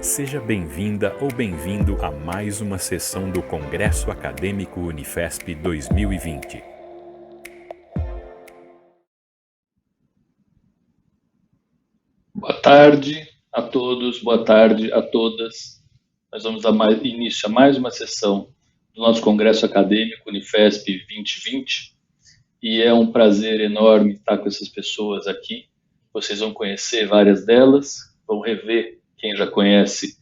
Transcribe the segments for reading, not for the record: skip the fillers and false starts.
Seja bem-vinda ou bem-vindo a mais uma sessão do Congresso Acadêmico Unifesp 2020. Boa tarde a todos, boa tarde a todas. Nós vamos dar início a mais uma sessão do nosso Congresso Acadêmico Unifesp 2020 e é um prazer enorme estar com essas pessoas aqui. Vocês vão conhecer várias delas, vão rever quem já conhece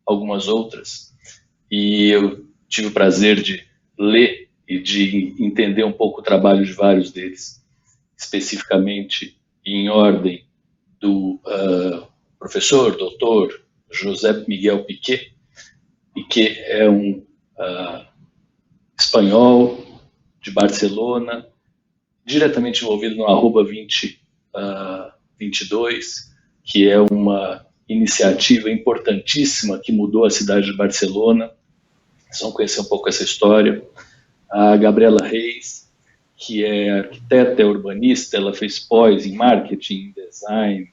algumas outras, e eu tive o prazer de ler e de entender um pouco o trabalho de vários deles, especificamente em ordem do professor, doutor José Miguel Piqué. Piqué é um espanhol de Barcelona, diretamente envolvido no Arroba 2022, que é uma iniciativa importantíssima que mudou a cidade de Barcelona. Vocês vão conhecer um pouco essa história. A Gabriela Reis, que é arquiteta, é urbanista, ela fez pós em marketing, design,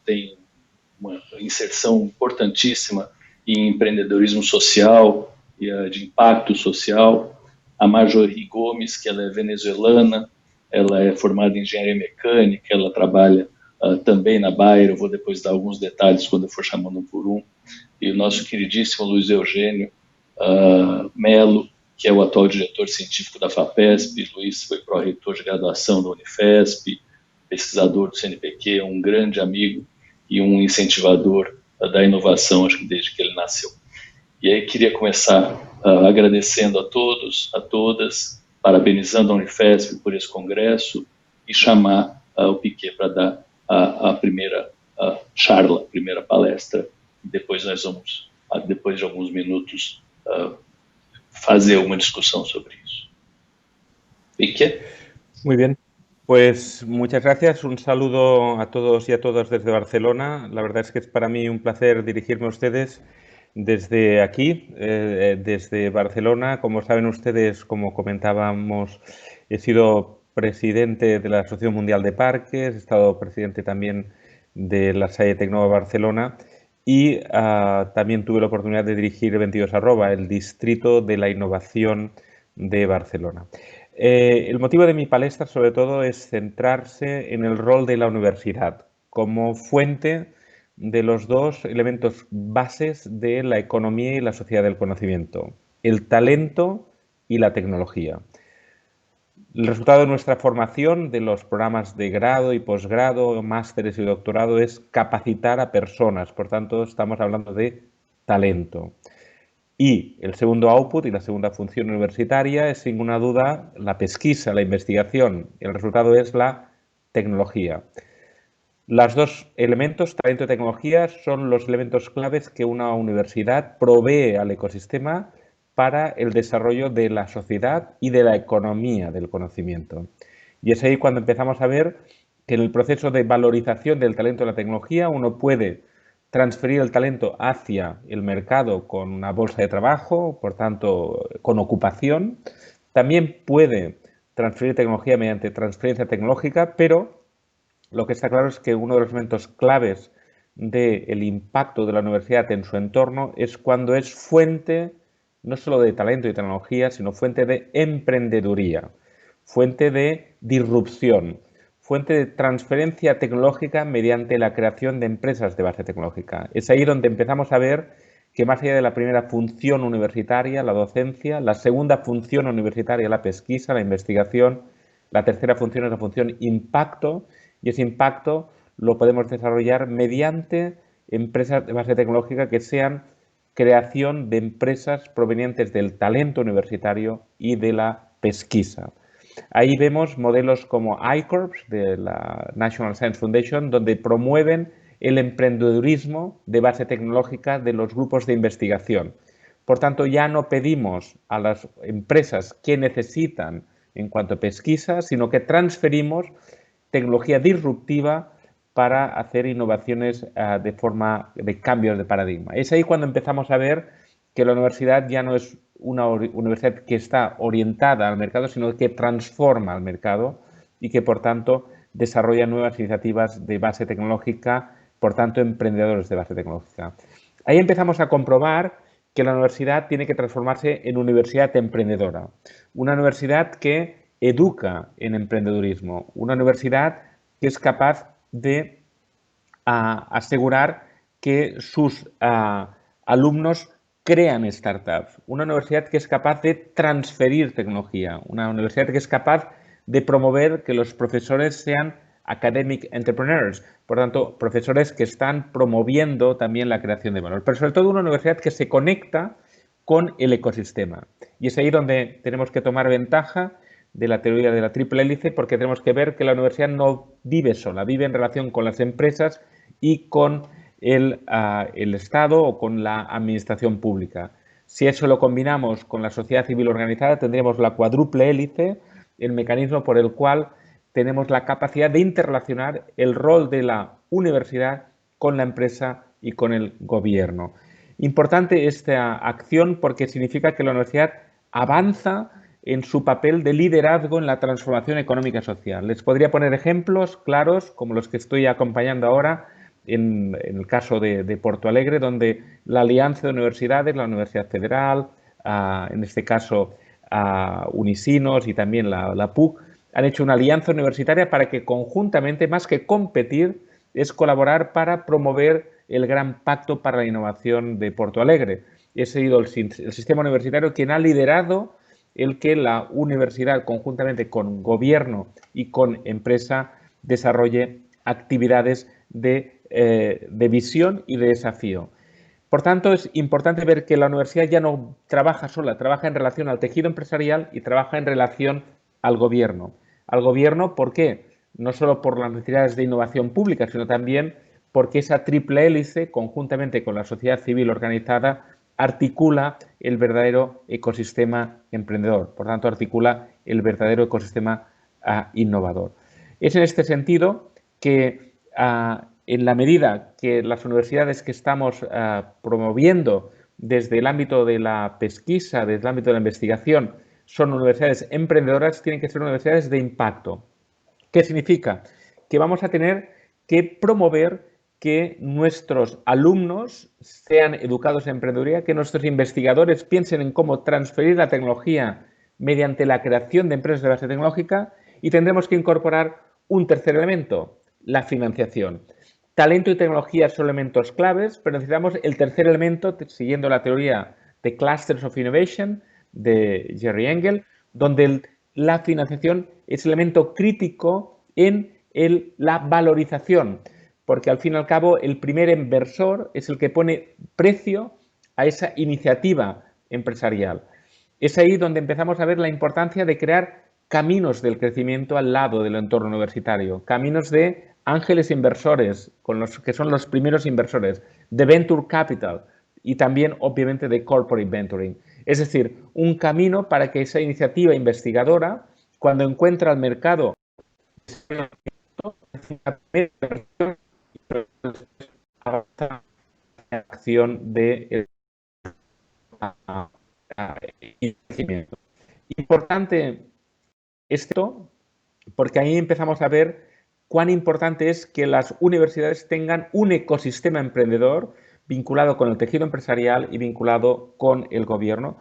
tem uma inserção importantíssima em empreendedorismo social e de impacto social. A Marjorie Gomes, que ela é venezuelana, ela é formada em engenharia mecânica, ela trabalha também na Bayer, eu vou depois dar alguns detalhes quando eu for chamando um por um. E o nosso queridíssimo Luiz Eugênio Melo, que é o atual diretor científico da FAPESP. Luiz foi pró-reitor de graduação da Unifesp, pesquisador do CNPq, um grande amigo e um incentivador da inovação, acho que desde que ele nasceu. E aí queria começar agradecendo a todos, a todas, parabenizando a Unifesp por esse congresso e chamar o Piqué para dar a primeira charla, a primeira palestra. E depois nós vamos, depois de alguns minutos, fazer uma discusión sobre eso. Piqué. Muy bien, pues muchas gracias. Un saludo a todos y a todas desde Barcelona. La verdad es que es para mí un placer dirigirme a ustedes desde aquí, desde Barcelona. Como saben ustedes, como comentábamos, he sido presidente de la Asociación Mundial de Parques, he estado presidente también de la SAE Tecnova Barcelona y también tuve la oportunidad de dirigir 22 el Distrito de la Innovación de Barcelona. El motivo de mi palestra, sobre todo, es centrarse en el rol de la universidad como fuente de los dos elementos bases de la economía y la sociedad del conocimiento, el talento y la tecnología. El resultado de nuestra formación, de los programas de grado y posgrado, másteres y doctorado, es capacitar a personas. Por tanto, estamos hablando de talento. Y el segundo output y la segunda función universitaria es, sin ninguna duda, la pesquisa, la investigación. El resultado es la tecnología. Los dos elementos, talento y tecnología, son los elementos claves que una universidad provee al ecosistema para el desarrollo de la sociedad y de la economía del conocimiento. Y es ahí cuando empezamos a ver que en el proceso de valorización del talento y la tecnología uno puede transferir el talento hacia el mercado con una bolsa de trabajo, por tanto, con ocupación. También puede transferir tecnología mediante transferencia tecnológica, pero lo que está claro es que uno de los elementos claves del impacto de la universidad en su entorno es cuando es fuente no solo de talento y tecnología, sino fuente de emprendeduría, fuente de disrupción, fuente de transferencia tecnológica mediante la creación de empresas de base tecnológica. Es ahí donde empezamos a ver que más allá de la primera función universitaria, la docencia, la segunda función universitaria, la pesquisa, la investigación, la tercera función es la función impacto, y ese impacto lo podemos desarrollar mediante empresas de base tecnológica que sean creación de empresas provenientes del talento universitario y de la pesquisa. Ahí vemos modelos como iCorps de la National Science Foundation, donde promueven el emprendedurismo de base tecnológica de los grupos de investigación. Por tanto, ya no pedimos a las empresas que necesitan en cuanto a pesquisa, sino que transferimos tecnología disruptiva para hacer innovaciones de forma de cambios de paradigma. Es ahí cuando empezamos a ver que la universidad ya no es una universidad que está orientada al mercado, sino que transforma al mercado y que, por tanto, desarrolla nuevas iniciativas de base tecnológica por tanto, emprendedores de base tecnológica. Ahí empezamos a comprobar que la universidad tiene que transformarse en universidad emprendedora, una universidad que educa en emprendedurismo, una universidad que es capaz de asegurar que sus alumnos crean startups, una universidad que es capaz de transferir tecnología, una universidad que es capaz de promover que los profesores sean academic entrepreneurs, por tanto, profesores que están promoviendo también la creación de valor, pero sobre todo una universidad que se conecta con el ecosistema. Y es ahí donde tenemos que tomar ventaja de la teoría de la triple hélice, porque tenemos que ver que la universidad no vive sola, vive en relación con las empresas y con el Estado o con la administración pública. Si eso lo combinamos con la sociedad civil organizada, tendríamos la cuádruple hélice, el mecanismo por el cual tenemos la capacidad de interrelacionar el rol de la universidad con la empresa y con el gobierno. Importante esta acción porque significa que la universidad avanza en su papel de liderazgo en la transformación económica y social. Les podría poner ejemplos claros, como los que estoy acompañando ahora, en el caso de Porto Alegre, donde la alianza de universidades, la Universidad Federal, en este caso Unisinos y también la PUC, han hecho una alianza universitaria para que conjuntamente, más que competir, es colaborar para promover el gran pacto para la innovación de Porto Alegre. Ha sido el sistema universitario quien ha liderado el que la universidad, conjuntamente con gobierno y con empresa, desarrolle actividades de visión y de desafío. Por tanto, es importante ver que la universidad ya no trabaja sola, trabaja en relación al tejido empresarial y trabaja en relación al gobierno. Al gobierno, ¿por qué? No solo por las necesidades de innovación pública, sino también porque esa triple hélice, conjuntamente con la sociedad civil organizada, articula el verdadero ecosistema emprendedor, por tanto, articula el verdadero ecosistema innovador. Es en este sentido que, en la medida que las universidades que estamos promoviendo desde el ámbito de la pesquisa, desde el ámbito de la investigación, son universidades emprendedoras, tienen que ser universidades de impacto. ¿Qué significa? Que vamos a tener que promover que nuestros alumnos sean educados en emprendeduría, que nuestros investigadores piensen en cómo transferir la tecnología mediante la creación de empresas de base tecnológica, y tendremos que incorporar un tercer elemento, la financiación. Talento y tecnología son elementos claves, pero necesitamos el tercer elemento, siguiendo la teoría de Clusters of Innovation de Jerry Engel, donde la financiación es el elemento crítico en la valorización, porque al fin y al cabo el primer inversor es el que pone precio a esa iniciativa empresarial. Es ahí donde empezamos a ver la importancia de crear caminos del crecimiento al lado del entorno universitario, caminos de ángeles inversores, con los que son los primeros inversores, de venture capital y también obviamente de corporate venturing. Es decir, un camino para que esa iniciativa investigadora, cuando encuentra al mercado acción de crecimiento. Importante esto porque ahí empezamos a ver cuán importante es que las universidades tengan un ecosistema emprendedor vinculado con el tejido empresarial y vinculado con el gobierno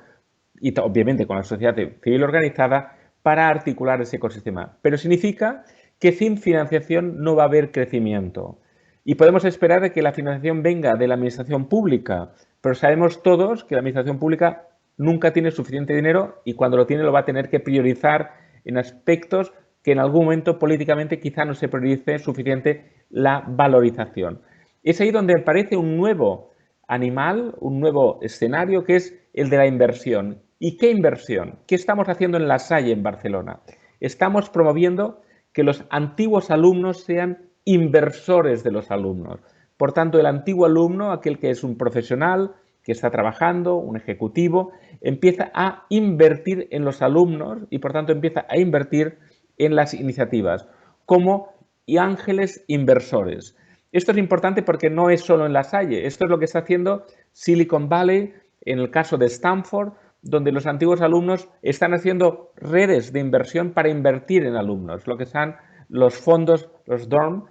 y obviamente con la sociedad civil organizada para articular ese ecosistema. Pero significa que sin financiación no va a haber crecimiento. Y podemos esperar de que la financiación venga de la administración pública, pero sabemos todos que la administración pública nunca tiene suficiente dinero y cuando lo tiene lo va a tener que priorizar en aspectos que en algún momento políticamente quizá no se priorice suficiente la valorización. Es ahí donde aparece un nuevo animal, un nuevo escenario, que es el de la inversión. ¿Y qué inversión? ¿Qué estamos haciendo en La Salle, en Barcelona? Estamos promoviendo que los antiguos alumnos sean inversores de los alumnos. Por tanto, el antiguo alumno, aquel que es un profesional, que está trabajando, un ejecutivo, empieza a invertir en los alumnos y, por tanto, empieza a invertir en las iniciativas como ángeles inversores. Esto es importante porque no es solo en La Salle, esto es lo que está haciendo Silicon Valley en el caso de Stanford, donde los antiguos alumnos están haciendo redes de inversión para invertir en alumnos, lo que son los fondos, los DORM,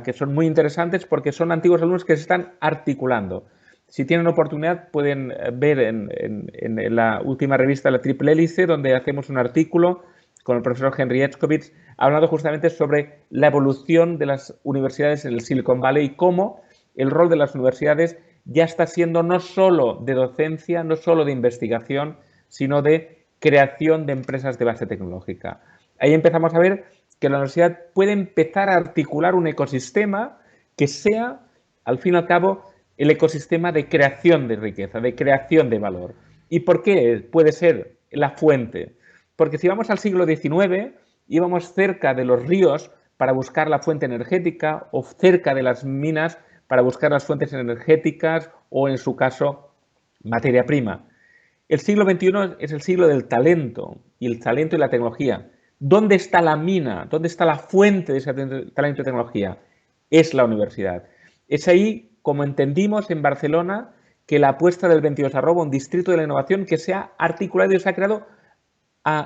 que son muy interesantes porque son antiguos alumnos que se están articulando. Si tienen oportunidad pueden ver en la última revista La Triple Hélice, donde hacemos un artículo con el profesor Henry Edskowitz, hablando justamente sobre la evolución de las universidades en el Silicon Valley y cómo el rol de las universidades ya está siendo no solo de docencia, no solo de investigación, sino de creación de empresas de base tecnológica. Ahí empezamos a ver que la universidad puede empezar a articular un ecosistema que sea, al fin y al cabo, el ecosistema de creación de riqueza, de creación de valor. ¿Y por qué puede ser la fuente? Porque si vamos al siglo XIX, íbamos cerca de los ríos para buscar la fuente energética o cerca de las minas para buscar las fuentes energéticas o, en su caso, materia prima. El siglo XXI es el siglo del talento y el talento y la tecnología. ¿Dónde está la mina? ¿Dónde está la fuente de ese talento y tecnología? Es la universidad. Es ahí, como entendimos en Barcelona, que la apuesta del 22 un distrito de la innovación que se ha articulado y se ha creado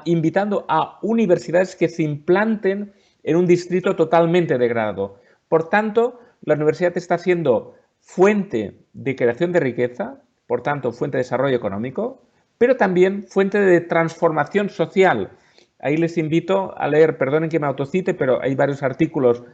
invitando a universidades que se implanten en un distrito totalmente degradado. Por tanto, la universidad está siendo fuente de creación de riqueza, por tanto, fuente de desarrollo económico, pero también fuente de transformación social. Ahí les invito a leer, perdonen que me autocite, pero hay varios artículos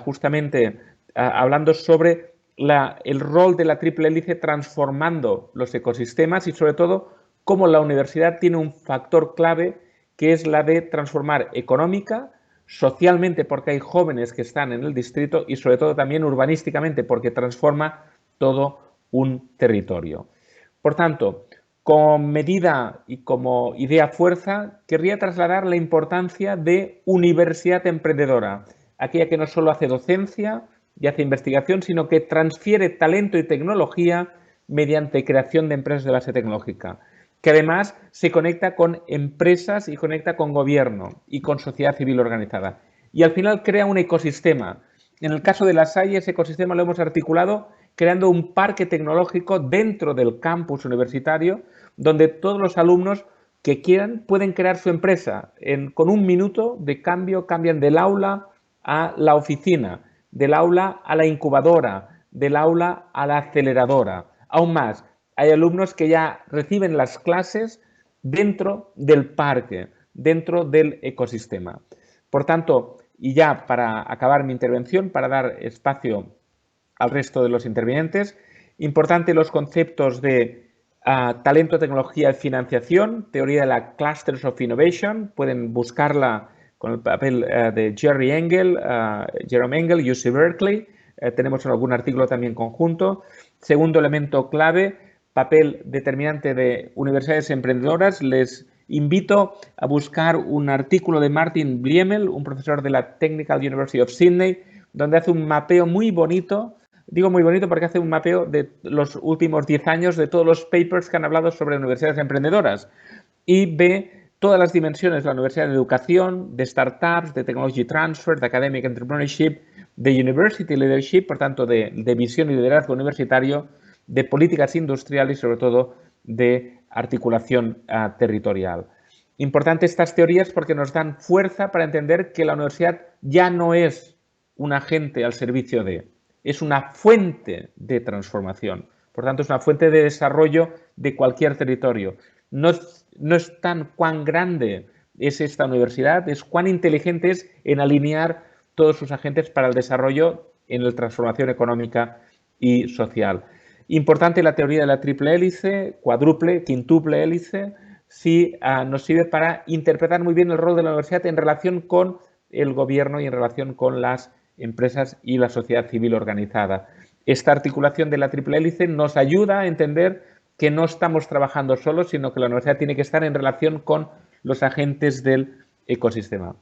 justamente hablando sobre el rol de la triple hélice transformando los ecosistemas y sobre todo cómo la universidad tiene un factor clave que es la de transformar económica, socialmente porque hay jóvenes que están en el distrito y sobre todo también urbanísticamente porque transforma todo un territorio. Por tanto, como medida y como idea fuerza, querría trasladar la importancia de universidad emprendedora, aquella que no solo hace docencia y hace investigación, sino que transfiere talento y tecnología mediante creación de empresas de base tecnológica, que además se conecta con empresas y conecta con gobierno y con sociedad civil organizada. Y al final crea un ecosistema. En el caso de La Salle, ese ecosistema lo hemos articulado creando un parque tecnológico dentro del campus universitario, donde todos los alumnos que quieran pueden crear su empresa. Con un minuto de cambio cambian del aula a la oficina, del aula a la incubadora, del aula a la aceleradora. Aún más, hay alumnos que ya reciben las clases dentro del parque, dentro del ecosistema. Por tanto, y ya para acabar mi intervención, para dar espacio al resto de los intervinientes, importante los conceptos de talento, tecnología y financiación, teoría de la Clusters of Innovation, pueden buscarla con el papel de Jerome Engel, UC Berkeley, tenemos algún artículo también conjunto. Segundo elemento clave, papel determinante de universidades emprendedoras. Les invito a buscar un artículo de Martin Bliemel, un profesor de la Technical University of Sydney, donde hace un mapeo muy bonito. Digo muy bonito porque hace un mapeo de los últimos 10 años de todos los papers que han hablado sobre universidades emprendedoras y ve todas las dimensiones de la universidad de educación, de startups, de technology transfer, de academic entrepreneurship, de university leadership, por tanto de visión y liderazgo universitario, de políticas industriales y sobre todo de articulación territorial. Importante estas teorías porque nos dan fuerza para entender que la universidad ya no es un agente al servicio de, es una fuente de transformación. Por tanto, es una fuente de desarrollo de cualquier territorio. No es tan cuán grande es esta universidad, es cuán inteligente es en alinear todos sus agentes para el desarrollo en la transformación económica y social. Importante la teoría de la triple hélice, cuádruple, quintuple hélice, sí nos sirve para interpretar muy bien el rol de la universidad en relación con el gobierno y en relación con las empresas y la sociedad civil organizada. Esta articulación de la triple hélice nos ayuda a entender que no estamos trabajando solos, sino que la universidad tiene que estar en relación con los agentes del ecosistema.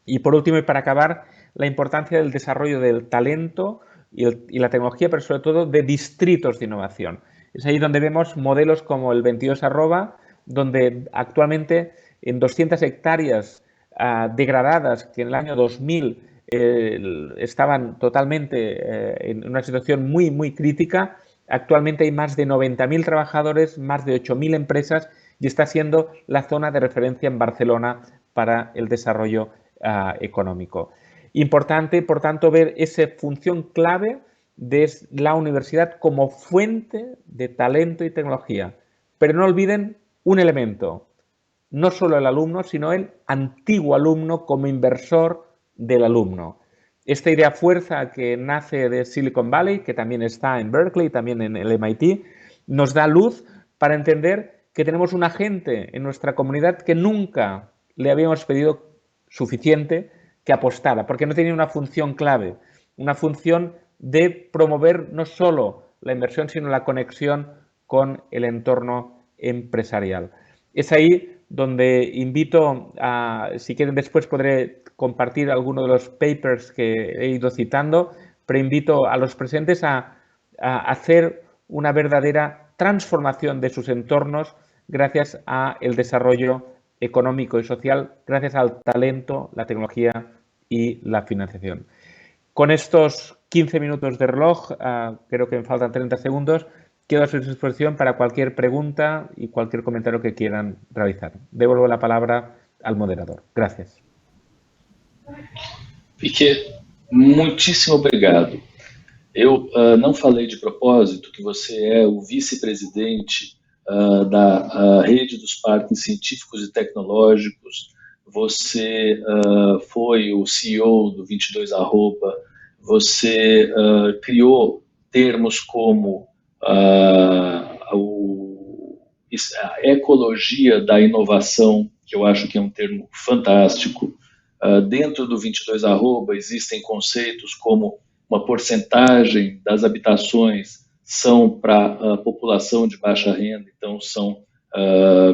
Y por último, y para acabar, la importancia del desarrollo del talento y la tecnología, pero sobre todo de distritos de innovación. Es ahí donde vemos modelos como el 22 donde actualmente en 200 hectáreas degradadas que en el año 2000 estaban totalmente en una situación muy, muy crítica, actualmente hay más de 90.000 trabajadores, más de 8.000 empresas y está siendo la zona de referencia en Barcelona para el desarrollo económico. Importante, por tanto, ver esa función clave de la universidad como fuente de talento y tecnología. Pero no olviden un elemento, no solo el alumno, sino el antiguo alumno como inversor del alumno. Esta idea fuerza que nace de Silicon Valley, que también está en Berkeley, también en el MIT, nos da luz para entender que tenemos una gente en nuestra comunidad que nunca le habíamos pedido suficiente que apostara, porque no tenía una función clave, una función de promover no solo la inversión, sino la conexión con el entorno empresarial. Es ahí donde invito a, si quieren después podré compartir algunos de los papers que he ido citando, pero invito a los presentes a hacer una verdadera transformación de sus entornos gracias al desarrollo económico y social, gracias al talento, la tecnología y la financiación. Con estos 15 minutos de reloj, creo que me faltan 30 segundos, quedo a su disposición para cualquier pregunta y cualquier comentario que quieran realizar. Devuelvo la palabra al moderador. Gracias. Piquet, muitíssimo obrigado. Eu não falei de propósito que você é o vice-presidente da rede dos parques científicos e tecnológicos, você foi o CEO do 22 Arroba, você criou termos como a ecologia da inovação, que eu acho que é um termo fantástico. Dentro do 22 Arroba existem conceitos como uma porcentagem das habitações são para a população de baixa renda, então são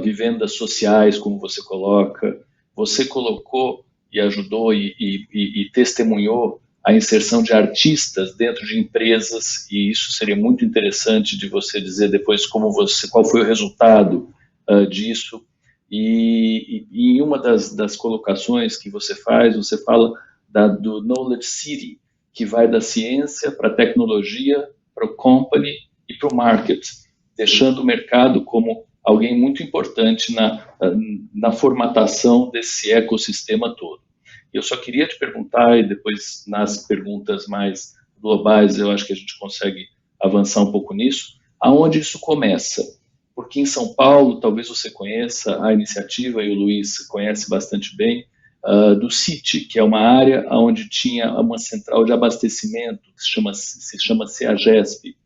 vivendas sociais, como você coloca. Você colocou e ajudou e testemunhou a inserção de artistas dentro de empresas, e isso seria muito interessante de você dizer depois qual foi o resultado disso. E em uma das colocações que você faz, você fala do Knowledge City, que vai da ciência para a tecnologia, para o company e para o market, deixando o mercado como alguém muito importante na formatação desse ecossistema todo. Eu só queria te perguntar, e depois nas perguntas mais globais eu acho que a gente consegue avançar um pouco nisso, aonde isso começa? Porque em São Paulo, talvez você conheça a iniciativa, e o Luiz conhece bastante bem, do CIT, que é uma área onde tinha uma central de abastecimento, que se chama CEAGESP,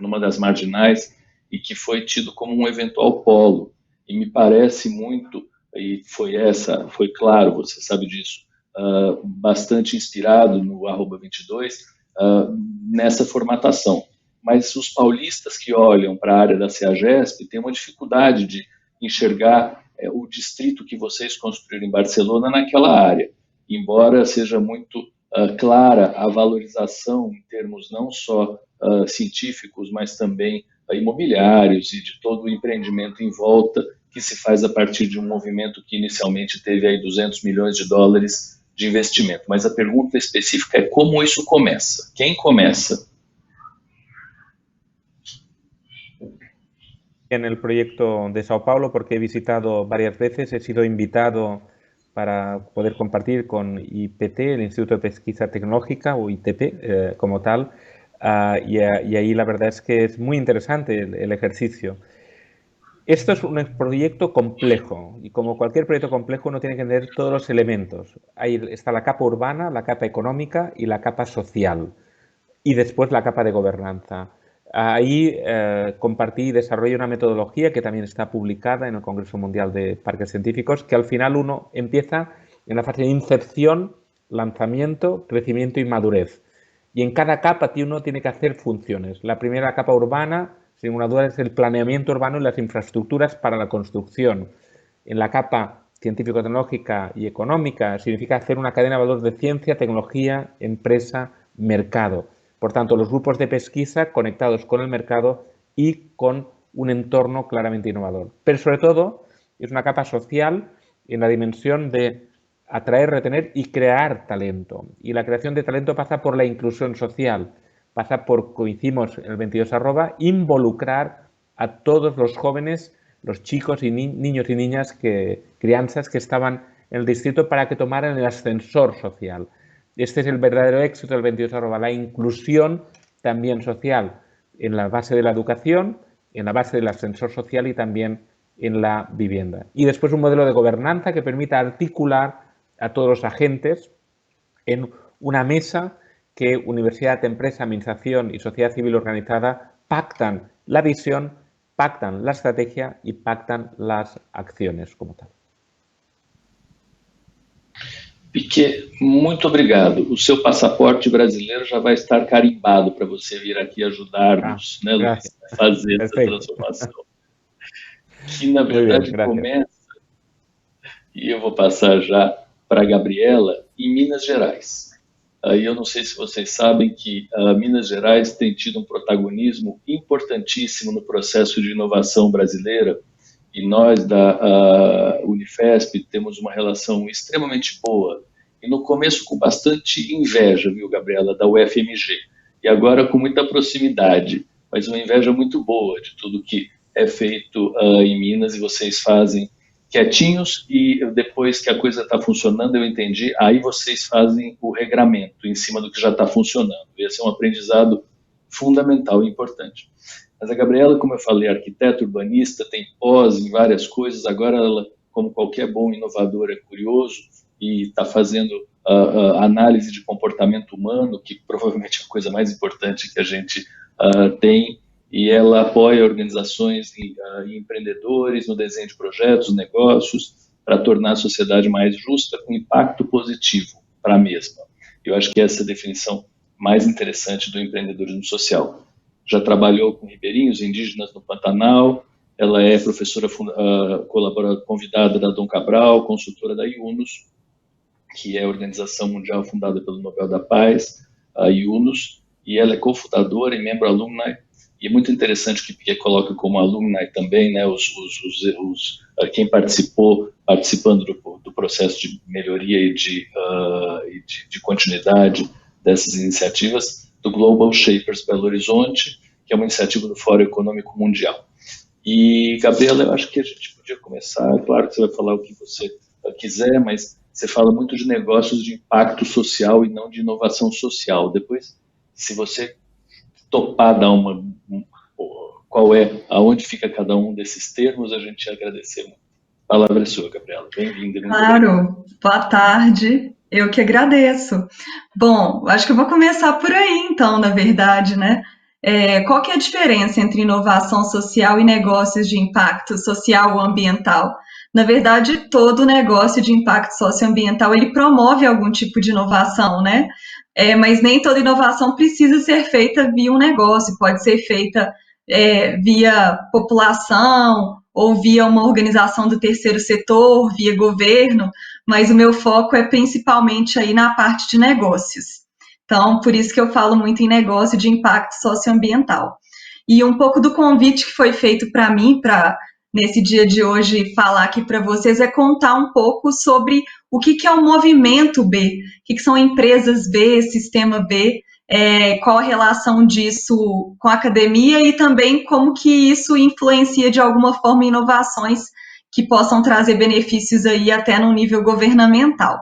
numa das marginais, e que foi tido como um eventual polo. E me parece muito, e foi claro, você sabe disso, bastante inspirado no Arroba 22, nessa formatação. Mas os paulistas que olham para a área da CEAGESP têm uma dificuldade de enxergar o distrito que vocês construíram em Barcelona naquela área, embora seja muito clara a valorização em termos não só científicos, mas também imobiliários e de todo o empreendimento em volta que se faz a partir de um movimento que inicialmente teve aí 200 milhões de dólares de investimento. Mas a pergunta específica é como isso começa? Quem começa? En el proyecto de Sao Paulo, porque he visitado varias veces, he sido invitado para poder compartir con IPT, el Instituto de Pesquisa Tecnológica, o ITP como tal, y ahí la verdad es que es muy interesante el ejercicio. Esto es un proyecto complejo y como cualquier proyecto complejo uno tiene que entender todos los elementos. Ahí está la capa urbana, la capa económica y la capa social y después la capa de gobernanza. Ahí compartí y desarrollé una metodología que también está publicada en el Congreso Mundial de Parques Científicos, que al final uno empieza en la fase de incepción, lanzamiento, crecimiento y madurez. Y en cada capa uno tiene que hacer funciones. La primera capa urbana, sin ninguna duda, es el planeamiento urbano y las infraestructuras para la construcción. En la capa científico-tecnológica y económica significa hacer una cadena de valor de ciencia, tecnología, empresa, mercado. Por tanto, los grupos de pesquisa conectados con el mercado y con un entorno claramente innovador. Pero sobre todo es una capa social en la dimensión de atraer, retener y crear talento. Y la creación de talento pasa por la inclusión social, pasa por, como hicimos en el 22 Arroba, involucrar a todos los jóvenes, los chicos y niños y niñas, crianzas que estaban en el distrito para que tomaran el ascensor social. Este es el verdadero éxito del 22@, la inclusión también social en la base de la educación, en la base del ascensor social y también en la vivienda. Y después un modelo de gobernanza que permita articular a todos los agentes en una mesa que universidad, empresa, administración y sociedad civil organizada pactan la visión, pactan la estrategia y pactan las acciones como tal. Piquet, muito obrigado. O seu passaporte brasileiro já vai estar carimbado para você vir aqui ajudar-nos, né, Luiz, a fazer essa transformação. Que, na verdade, começa, e eu vou passar já para a Gabriela, em Minas Gerais. Aí eu não sei se vocês sabem que Minas Gerais tem tido um protagonismo importantíssimo no processo de inovação brasileira, e nós da Unifesp temos uma relação extremamente boa, e no começo com bastante inveja, viu, Gabriela, da UFMG, e agora com muita proximidade, mas uma inveja muito boa de tudo que é feito em Minas, e vocês fazem quietinhos, e depois que a coisa está funcionando, eu entendi, aí vocês fazem o regramento em cima do que já está funcionando. Esse é um aprendizado fundamental e importante. Mas a Gabriela, como eu falei, arquiteta, urbanista, tem pós em várias coisas, agora ela, como qualquer bom inovador, é curioso e está fazendo análise de comportamento humano, que provavelmente é a coisa mais importante que a gente tem, e ela apoia organizações e empreendedores no desenho de projetos, negócios, para tornar a sociedade mais justa, com impacto positivo para a mesma. Eu acho que essa é a definição mais interessante do empreendedorismo social. Já trabalhou com ribeirinhos indígenas no Pantanal, ela é professora convidada da Dom Cabral, consultora da IUNUS, que é a organização mundial fundada pelo Nobel da Paz, a IUNUS, e ela é cofundadora e membro alumni, e é muito interessante que Piquet coloca como alumni também, né, quem participando do processo de melhoria e de continuidade dessas iniciativas, do Global Shapers Belo Horizonte, que é uma iniciativa do Fórum Econômico Mundial. E, Gabriela, eu acho que a gente podia começar, claro que você vai falar o que você quiser, mas você fala muito de negócios de impacto social e não de inovação social. Depois, se você topar dar aonde fica cada um desses termos, a gente ia agradecer muito. A palavra é sua, Gabriela. Bem-vinda. Claro, boa tarde. Eu que agradeço. Bom, acho que eu vou começar por aí, então, na verdade, né? Qual que é a diferença entre inovação social e negócios de impacto social ou ambiental? Na verdade, todo negócio de impacto socioambiental, ele promove algum tipo de inovação, né? Mas nem toda inovação precisa ser feita via um negócio, pode ser feita via população ou via uma organização do terceiro setor, via governo, mas o meu foco é principalmente aí na parte de negócios. Então, por isso que eu falo muito em negócio de impacto socioambiental. E um pouco do convite que foi feito para mim, para nesse dia de hoje falar aqui para vocês, é contar um pouco sobre o que é o movimento B, o que são empresas B, sistema B, qual a relação disso com a academia e também como que isso influencia de alguma forma inovações que possam trazer benefícios aí até no nível governamental.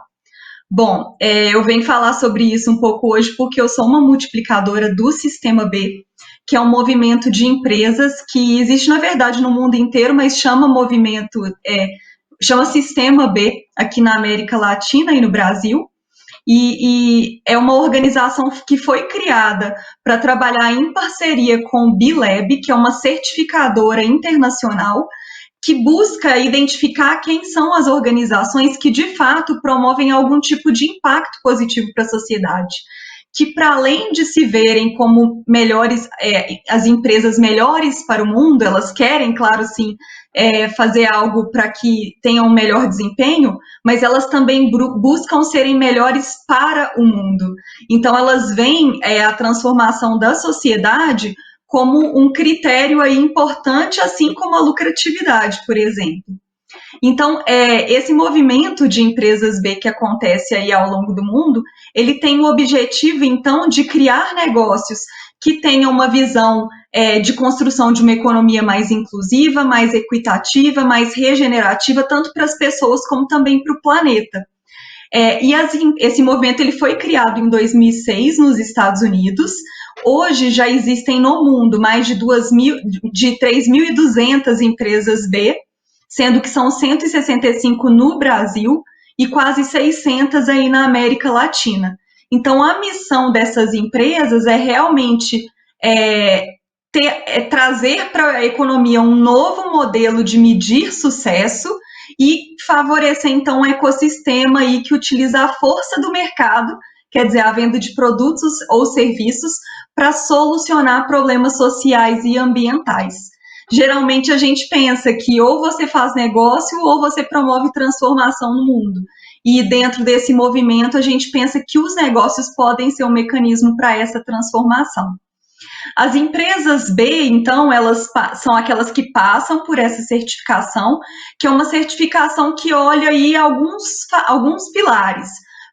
Bom, eu venho falar sobre isso um pouco hoje porque eu sou uma multiplicadora do Sistema B, que é um movimento de empresas que existe, na verdade, no mundo inteiro, mas chama Sistema B aqui na América Latina e no Brasil, e é uma organização que foi criada para trabalhar em parceria com o B-Lab, que é uma certificadora internacional, que busca identificar quem são as organizações que, de fato, promovem algum tipo de impacto positivo para a sociedade, que, para além de se verem como melhores, as empresas melhores para o mundo, elas querem, claro, sim, fazer algo para que tenham um melhor desempenho, mas elas também buscam serem melhores para o mundo. Então, elas veem a transformação da sociedade como um critério aí importante, assim como a lucratividade, por exemplo. Então, esse movimento de empresas B que acontece aí ao longo do mundo, ele tem o objetivo, então, de criar negócios que tenham uma visão de construção de uma economia mais inclusiva, mais equitativa, mais regenerativa, tanto para as pessoas como também para o planeta. Esse movimento ele foi criado em 2006 nos Estados Unidos. Hoje já existem no mundo mais de 3.200 empresas B, sendo que são 165 no Brasil e quase 600 aí na América Latina. Então, a missão dessas empresas é realmente trazer para a economia um novo modelo de medir sucesso e favorecer, então, um ecossistema aí que utiliza a força do mercado, quer dizer, a venda de produtos ou serviços, para solucionar problemas sociais e ambientais. Geralmente, a gente pensa que ou você faz negócio ou você promove transformação no mundo. E dentro desse movimento, a gente pensa que os negócios podem ser um mecanismo para essa transformação. As empresas B, então, elas são aquelas que passam por essa certificação, que é uma certificação que olha aí alguns pilares.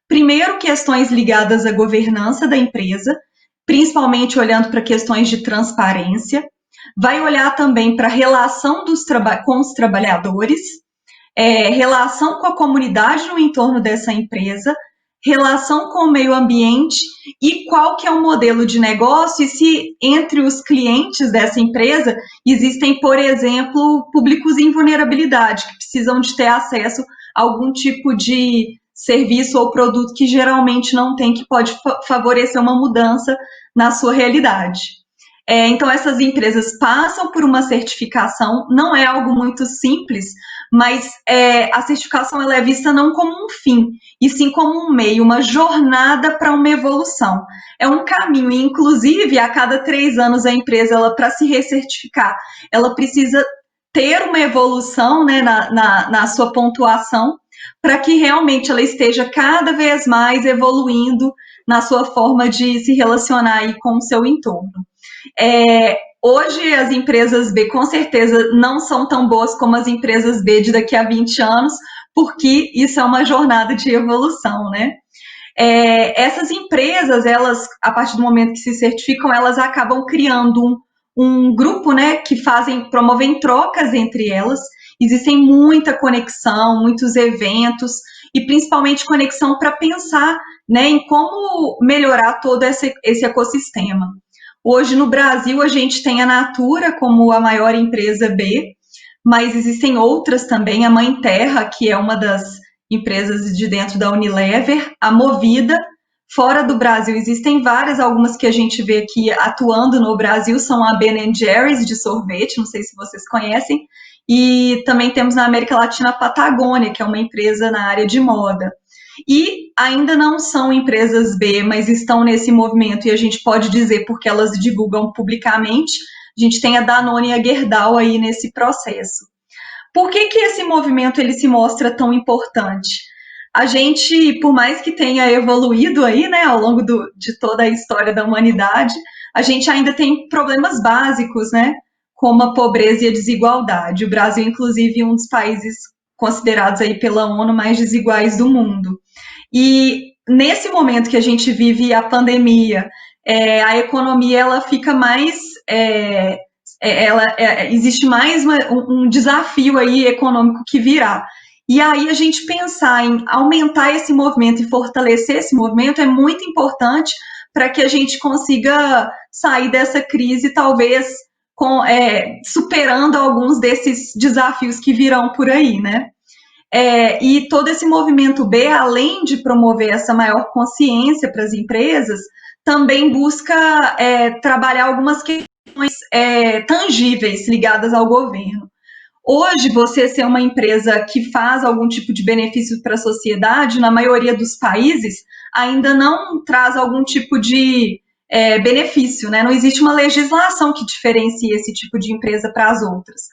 Primeiro, questões ligadas à governança da empresa, principalmente olhando para questões de transparência. Vai olhar também para a relação com os trabalhadores, relação com a comunidade no entorno dessa empresa, relação com o meio ambiente e qual que é o modelo de negócio e se entre os clientes dessa empresa existem, por exemplo, públicos em vulnerabilidade, que precisam de ter acesso a algum tipo de serviço ou produto que geralmente não tem, que pode favorecer uma mudança na sua realidade. Então, essas empresas passam por uma certificação, não é algo muito simples, mas a certificação ela é vista não como um fim, e sim como um meio, uma jornada para uma evolução. É um caminho, e inclusive, a cada 3 anos a empresa, para se recertificar, ela precisa ter uma evolução, né, na sua pontuação, para que realmente ela esteja cada vez mais evoluindo na sua forma de se relacionar aí com o seu entorno. Hoje as empresas B com certeza não são tão boas como as empresas B de daqui a 20 anos, porque isso é uma jornada de evolução, né? Essas empresas, elas, a partir do momento que se certificam, elas acabam criando um grupo, né, que promovem trocas entre elas. Existem muita conexão, muitos eventos e principalmente conexão para pensar, né, em como melhorar todo esse ecossistema. Hoje no Brasil a gente tem a Natura como a maior empresa B, mas existem outras também, a Mãe Terra, que é uma das empresas de dentro da Unilever, a Movida. Fora do Brasil existem várias, algumas que a gente vê aqui atuando no Brasil são a Ben & Jerry's de sorvete, não sei se vocês conhecem, e também temos na América Latina a Patagônia, que é uma empresa na área de moda. E ainda não são empresas B, mas estão nesse movimento, e a gente pode dizer porque elas divulgam publicamente. A gente tem a Danone e a Gerdau aí nesse processo. Por que esse movimento ele se mostra tão importante? A gente, por mais que tenha evoluído aí, né, ao longo de toda a história da humanidade, a gente ainda tem problemas básicos, né, como a pobreza e a desigualdade. O Brasil, inclusive, é um dos países considerados aí pela ONU mais desiguais do mundo. E nesse momento que a gente vive a pandemia, a economia ela fica mais, existe mais um desafio aí econômico que virá. E aí a gente pensar em aumentar esse movimento e fortalecer esse movimento é muito importante para que a gente consiga sair dessa crise, talvez superando alguns desses desafios que virão por aí, né? E todo esse movimento B, além de promover essa maior consciência para as empresas, também busca trabalhar algumas questões tangíveis ligadas ao governo. Hoje, você ser uma empresa que faz algum tipo de benefício para a sociedade, na maioria dos países, ainda não traz algum tipo de benefício, né? Não existe uma legislação que diferencie esse tipo de empresa para as outras.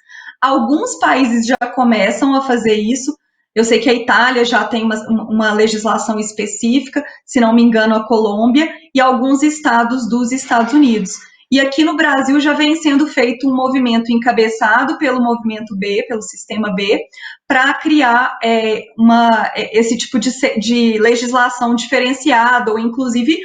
Alguns países já começam a fazer isso. Eu sei que a Itália já tem uma legislação específica, se não me engano, a Colômbia, e alguns estados dos Estados Unidos. E aqui no Brasil já vem sendo feito um movimento encabeçado pelo movimento B, pelo sistema B, para criar esse tipo de legislação diferenciada, ou inclusive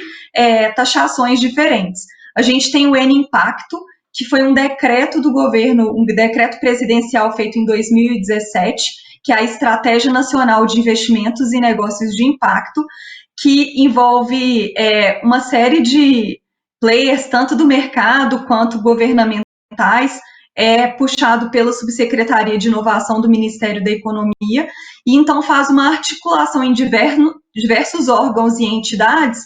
taxações diferentes. A gente tem o N-Impacto, que foi um decreto do governo, um decreto presidencial feito em 2017, que é a Estratégia Nacional de Investimentos e Negócios de Impacto, que envolve uma série de players, tanto do mercado quanto governamentais, puxado pela Subsecretaria de Inovação do Ministério da Economia, e então faz uma articulação em diversos órgãos e entidades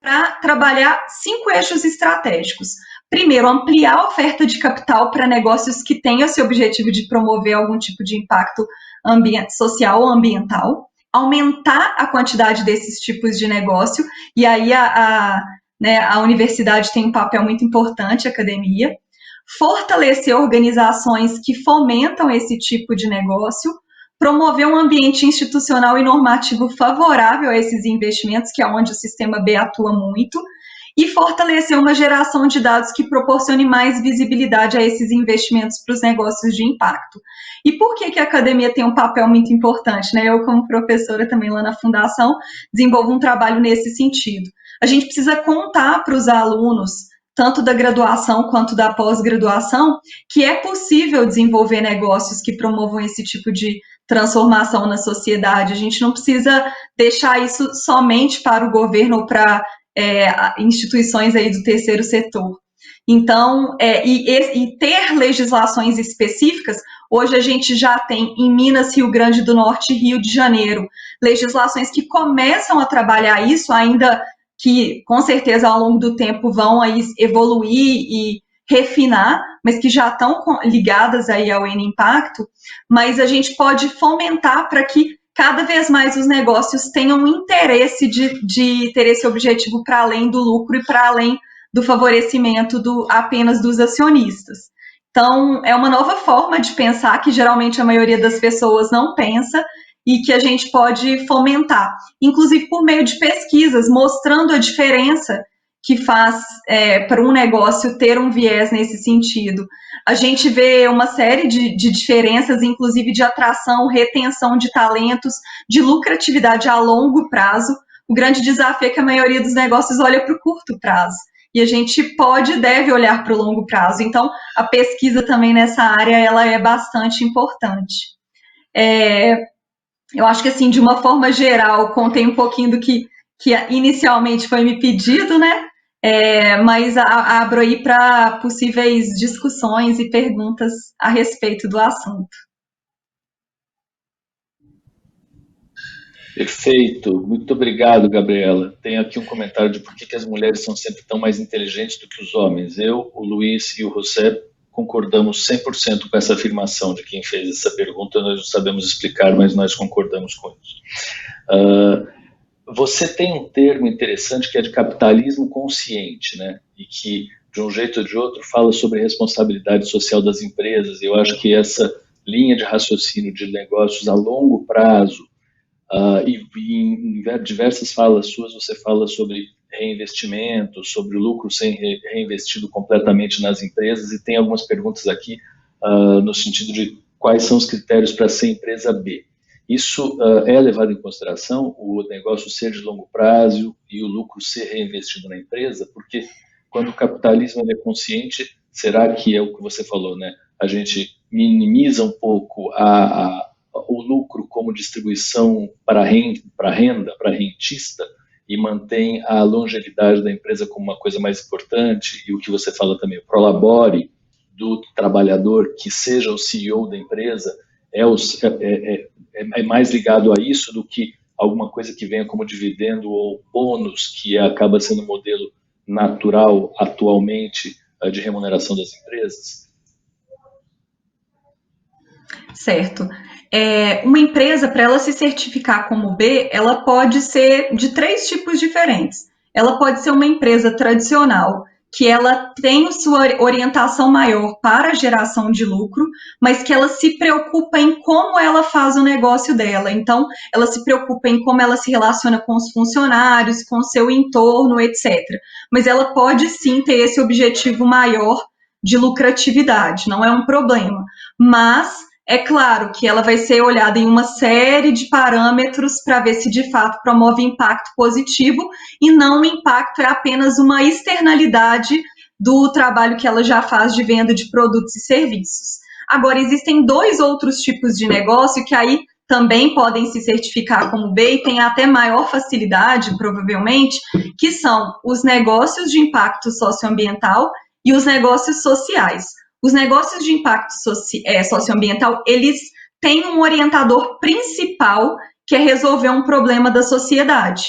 para trabalhar 5 eixos estratégicos. Primeiro, ampliar a oferta de capital para negócios que tenham esse objetivo de promover algum tipo de impacto social ou ambiental, aumentar a quantidade desses tipos de negócio, e aí a universidade tem um papel muito importante, a academia, fortalecer organizações que fomentam esse tipo de negócio, promover um ambiente institucional e normativo favorável a esses investimentos, que é onde o sistema B atua muito, e fortalecer uma geração de dados que proporcione mais visibilidade a esses investimentos para os negócios de impacto. E por que a academia tem um papel muito importante? Eu, como professora também lá na Fundação, desenvolvo um trabalho nesse sentido. A gente precisa contar para os alunos, tanto da graduação quanto da pós-graduação, que é possível desenvolver negócios que promovam esse tipo de transformação na sociedade. A gente não precisa deixar isso somente para o governo ou para instituições aí do terceiro setor. Então, e ter legislações específicas, hoje a gente já tem em Minas, Rio Grande do Norte e Rio de Janeiro, legislações que começam a trabalhar isso, ainda que com certeza ao longo do tempo vão aí evoluir e refinar, mas que já estão ligadas aí ao N-Impacto, mas a gente pode fomentar para que cada vez mais os negócios tenham interesse de ter esse objetivo para além do lucro e para além do favorecimento apenas dos acionistas. Então, é uma nova forma de pensar que geralmente a maioria das pessoas não pensa e que a gente pode fomentar, inclusive por meio de pesquisas, mostrando a diferença que faz para um negócio ter um viés nesse sentido. A gente vê uma série de diferenças, inclusive de atração, retenção de talentos, de lucratividade a longo prazo. O grande desafio é que a maioria dos negócios olha para o curto prazo. E a gente pode e deve olhar para o longo prazo. Então, a pesquisa também nessa área ela é bastante importante. Eu acho que, assim, de uma forma geral, contei um pouquinho do que inicialmente foi me pedido, né? Mas abro aí para possíveis discussões e perguntas a respeito do assunto. Perfeito, muito obrigado, Gabriela. Tenho aqui um comentário de por que as mulheres são sempre tão mais inteligentes do que os homens. Eu, o Luiz e o José concordamos 100% com essa afirmação de quem fez essa pergunta. Nós não sabemos explicar, mas nós concordamos com isso. Você tem um termo interessante que é de capitalismo consciente, né? E que, de um jeito ou de outro, fala sobre a responsabilidade social das empresas. Eu acho que essa linha de raciocínio de negócios a longo prazo, e em diversas falas suas, você fala sobre reinvestimento, sobre o lucro ser reinvestido completamente nas empresas, e tem algumas perguntas aqui no sentido de quais são os critérios para ser empresa B. Isso é levado em consideração, o negócio ser de longo prazo e o lucro ser reinvestido na empresa? Porque quando o capitalismo é consciente, será que é o que você falou, né? A gente minimiza um pouco o lucro como distribuição para renda, para rentista, e mantém a longevidade da empresa como uma coisa mais importante, e o que você fala também, o prolabore do trabalhador, que seja o CEO da empresa, é mais ligado a isso do que alguma coisa que venha como dividendo ou bônus, que acaba sendo um modelo natural atualmente de remuneração das empresas? Certo. Uma empresa, para ela se certificar como B, ela pode ser de 3 tipos diferentes. Ela pode ser uma empresa tradicional, que ela tem sua orientação maior para a geração de lucro, mas que ela se preocupa em como ela faz o negócio dela. Então, ela se preocupa em como ela se relaciona com os funcionários, com o seu entorno, etc. Mas ela pode sim ter esse objetivo maior de lucratividade, não é um problema. Mas é claro que ela vai ser olhada em uma série de parâmetros para ver se de fato promove impacto positivo, e não o impacto é apenas uma externalidade do trabalho que ela já faz de venda de produtos e serviços. Agora, existem 2 outros tipos de negócio que aí também podem se certificar como B e têm até maior facilidade, provavelmente, que são os negócios de impacto socioambiental e os negócios sociais. Os negócios de impacto socioambiental, eles têm um orientador principal, que é resolver um problema da sociedade.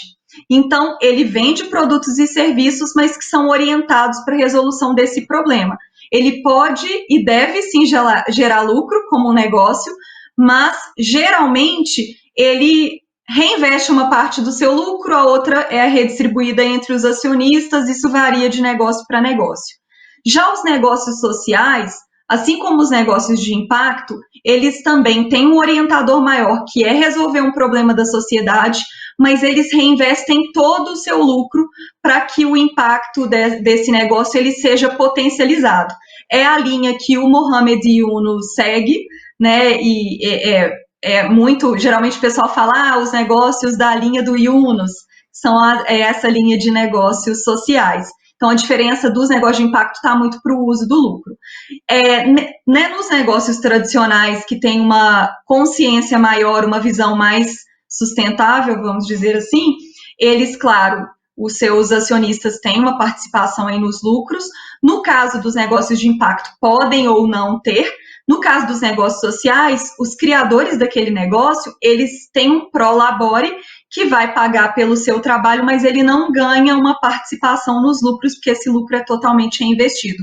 Então, ele vende produtos e serviços, mas que são orientados para a resolução desse problema. Ele pode e deve sim gerar lucro como um negócio, mas geralmente ele reinveste uma parte do seu lucro, a outra é redistribuída entre os acionistas, isso varia de negócio para negócio. Já os negócios sociais, assim como os negócios de impacto, eles também têm um orientador maior, que é resolver um problema da sociedade, mas eles reinvestem todo o seu lucro para que o impacto desse negócio ele seja potencializado. É a linha que o Mohamed Yunus segue, né? E muito, geralmente o pessoal fala, os negócios da linha do Yunus são essa linha de negócios sociais. Então, a diferença dos negócios de impacto está muito para o uso do lucro. Né, nos negócios tradicionais, que tem uma consciência maior, uma visão mais sustentável, vamos dizer assim, eles, claro, os seus acionistas têm uma participação aí nos lucros. No caso dos negócios de impacto, podem ou não ter. No caso dos negócios sociais, os criadores daquele negócio, eles têm um pró-labore que vai pagar pelo seu trabalho, mas ele não ganha uma participação nos lucros, porque esse lucro é totalmente reinvestido.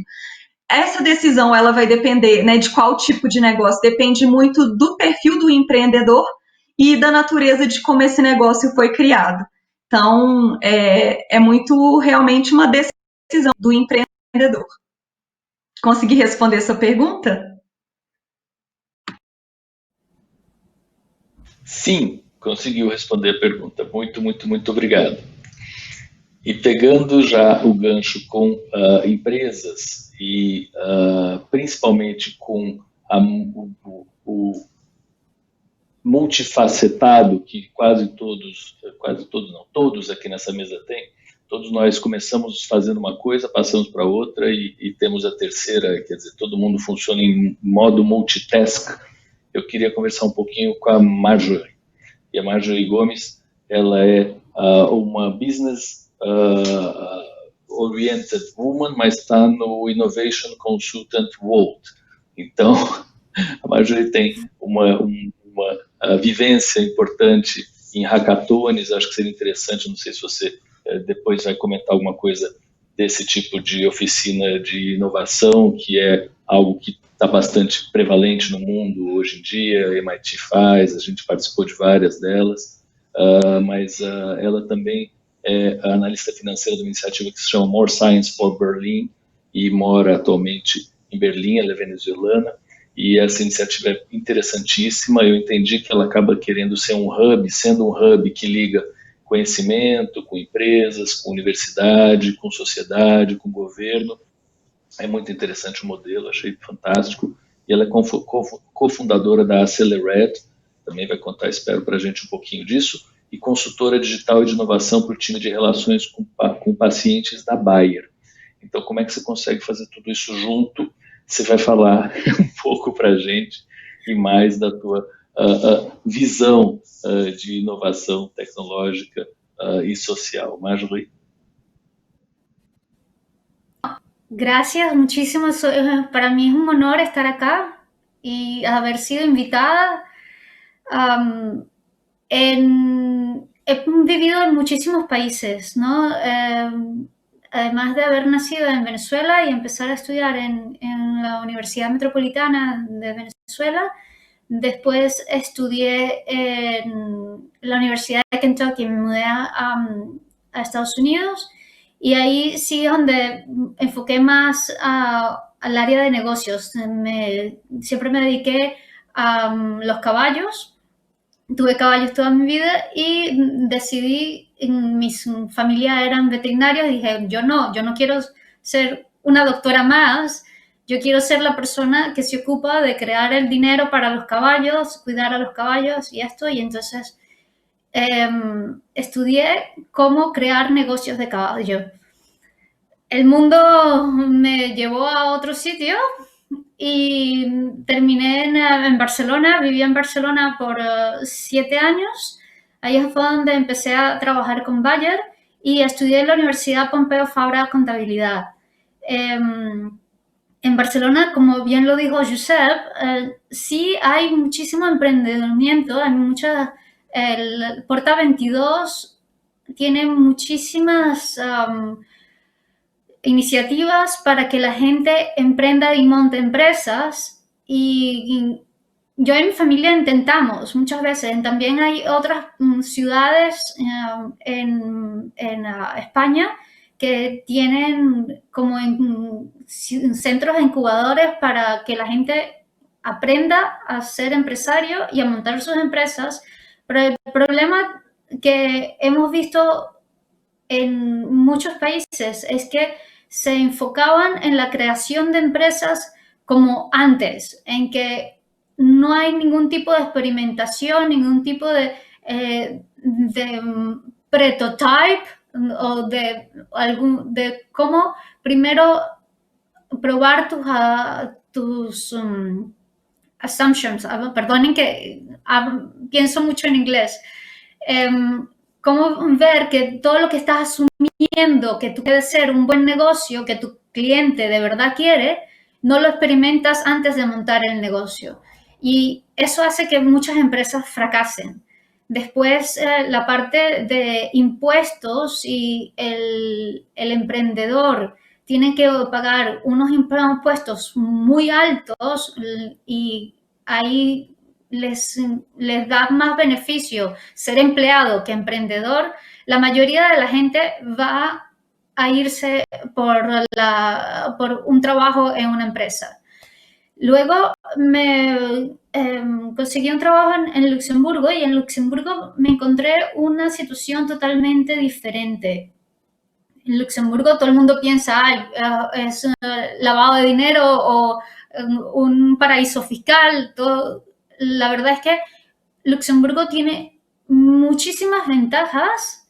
Essa decisão, ela vai depender, né, de qual tipo de negócio, depende muito do perfil do empreendedor e da natureza de como esse negócio foi criado. Então, é muito realmente uma decisão do empreendedor. Consegui responder essa pergunta? Sim, conseguiu responder a pergunta. Muito, muito, muito obrigado. E pegando já o gancho com empresas e principalmente com o multifacetado que todos aqui nessa mesa têm, todos nós começamos fazendo uma coisa, passamos para outra e temos a terceira, quer dizer, todo mundo funciona em modo multitask. Eu queria conversar um pouquinho com a Marjorie. E a Marjorie Gomes, ela é uma business oriented woman, mas está no Innovation Consultant World. Então, a Marjorie tem uma vivência importante em hackathons, acho que seria interessante, não sei se você depois vai comentar alguma coisa desse tipo de oficina de inovação, que é algo que está bastante prevalente no mundo hoje em dia, a MIT faz, a gente participou de várias delas, mas ela também é analista financeira de uma iniciativa que se chama More Science for Berlin, e mora atualmente em Berlim, ela é venezuelana, e essa iniciativa é interessantíssima. Eu entendi que ela acaba querendo ser um hub, sendo um hub que liga conhecimento com empresas, com universidade, com sociedade, com governo. É muito interessante o modelo, achei fantástico. E ela é cofundadora da Accelerate, também vai contar, espero, para a gente um pouquinho disso, e consultora digital e de inovação para o time de relações com pacientes da Bayer. Então, como é que você consegue fazer tudo isso junto? Você vai falar um pouco para a gente e mais da tua visão de inovação tecnológica y social. Marjorie. Gracias muchísimo. Para mí es un honor estar acá y haber sido invitada. He vivido en muchísimos países, ¿no? Además de haber nacido en Venezuela y empezar a estudiar en la Universidad Metropolitana de Venezuela, después estudié en la Universidad de Kentucky, me mudé a Estados Unidos y ahí sí es donde enfoqué más al área de negocios. Siempre me dediqué a los caballos. Tuve caballos toda mi vida y decidí, mi familia eran veterinarios, y dije, yo no quiero ser una doctora más, yo quiero ser la persona que se ocupa de crear el dinero para los caballos, cuidar a los caballos y esto, y entonces estudié cómo crear negocios de caballo. El mundo me llevó a otro sitio y terminé en Barcelona, viví en Barcelona por 7 años. Ahí fue donde empecé a trabajar con Bayer y estudié en la Universidad Pompeu Fabra Contabilidad. En Barcelona, como bien lo dijo Josep, sí hay muchísimo emprendimiento, hay mucha, el Porta 22 tiene muchísimas iniciativas para que la gente emprenda y monte empresas y yo y mi familia intentamos muchas veces. También hay otras ciudades en España que tienen como centros incubadores para que la gente aprenda a ser empresario y a montar sus empresas. Pero el problema que hemos visto en muchos países es que se enfocaban en la creación de empresas como antes, en que no hay ningún tipo de experimentación, ningún tipo de prototype o de cómo primero probar tus assumptions. Perdonen que pienso mucho en inglés. Cómo ver que todo lo que estás asumiendo que tú quieres ser un buen negocio, que tu cliente de verdad quiere, no lo experimentas antes de montar el negocio. Y eso hace que muchas empresas fracasen. Después, la parte de impuestos y el emprendedor tiene que pagar unos impuestos muy altos y ahí les da más beneficio ser empleado que emprendedor. La mayoría de la gente va a irse por un trabajo en una empresa. Luego me conseguí un trabajo en Luxemburgo y en Luxemburgo me encontré una situación totalmente diferente. En Luxemburgo todo el mundo piensa, es lavado de dinero o un paraíso fiscal. La verdad es que Luxemburgo tiene muchísimas ventajas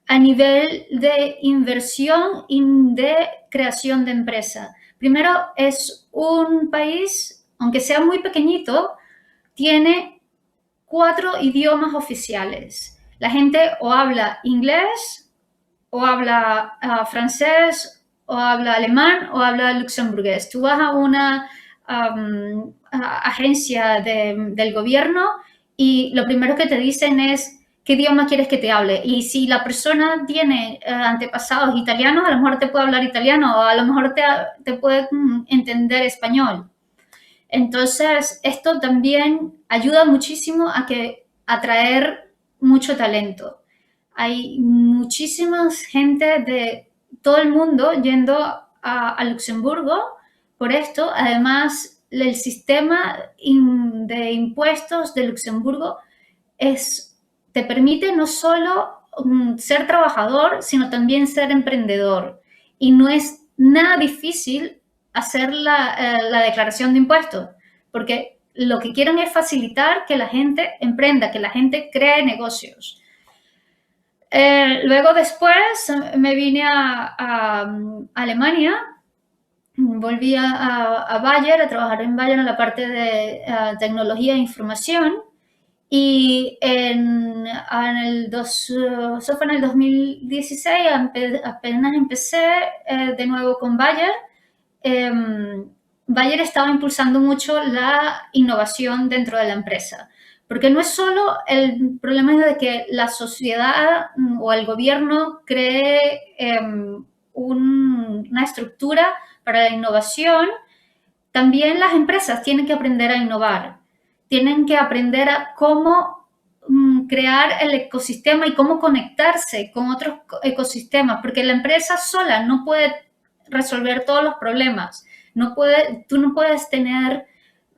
a nivel de inversión y de creación de empresa. Primero, es un país, aunque sea muy pequeñito, tiene 4 idiomas oficiales. La gente o habla inglés, o habla francés, o habla alemán, o habla luxemburgués. Tú vas a una agencia del gobierno y lo primero que te dicen es qué idioma quieres que te hable. Y si la persona tiene antepasados italianos, a lo mejor te puede hablar italiano o a lo mejor te puede entender español. Entonces, esto también ayuda muchísimo a atraer mucho talento. Hay muchísima gente de todo el mundo yendo a Luxemburgo por esto. Además, el sistema de impuestos de Luxemburgo te permite no solo ser trabajador, sino también ser emprendedor. Y no es nada difícil hacer la declaración de impuestos, porque lo que quieren es facilitar que la gente emprenda, que la gente cree negocios. Luego después me vine a Alemania, volví a Bayer, a trabajar en Bayer en la parte de tecnología e información. Y eso fue en el 2016, apenas empecé de nuevo con Bayer. Bayer estaba impulsando mucho la innovación dentro de la empresa, porque no es solo el problema de que la sociedad o el gobierno cree una estructura para la innovación, también las empresas tienen que aprender a innovar, tienen que aprender a cómo crear el ecosistema y cómo conectarse con otros ecosistemas, porque la empresa sola no puede resolver todos los problemas. Tú no puedes tener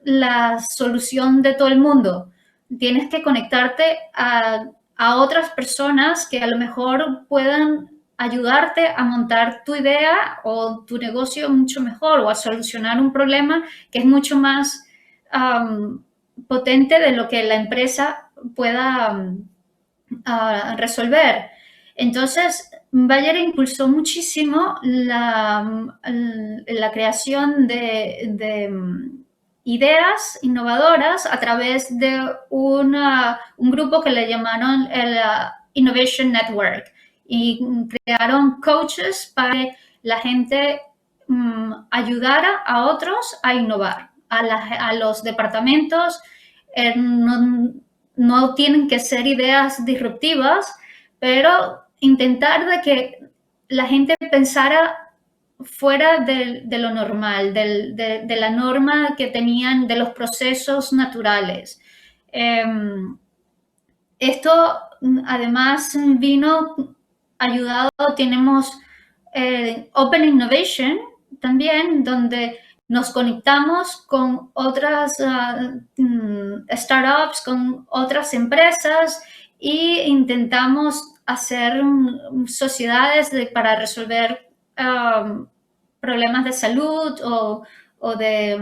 la solución de todo el mundo. Tienes que conectarte a otras personas que a lo mejor puedan ayudarte a montar tu idea o tu negocio mucho mejor o a solucionar un problema que es mucho más potente de lo que la empresa pueda resolver. Entonces, Bayer impulsó muchísimo la creación de ideas innovadoras a través de un grupo que le llamaron el Innovation Network, y crearon coaches para que la gente ayudara a otros a innovar. A los departamentos no tienen que ser ideas disruptivas, pero intentar de que la gente pensara fuera de lo normal, de la norma que tenían, de los procesos naturales. Esto además vino ayudado, tenemos Open Innovation también, donde nos conectamos con otras startups, con otras empresas, e intentamos hacer sociedades para resolver problemas de salud o de,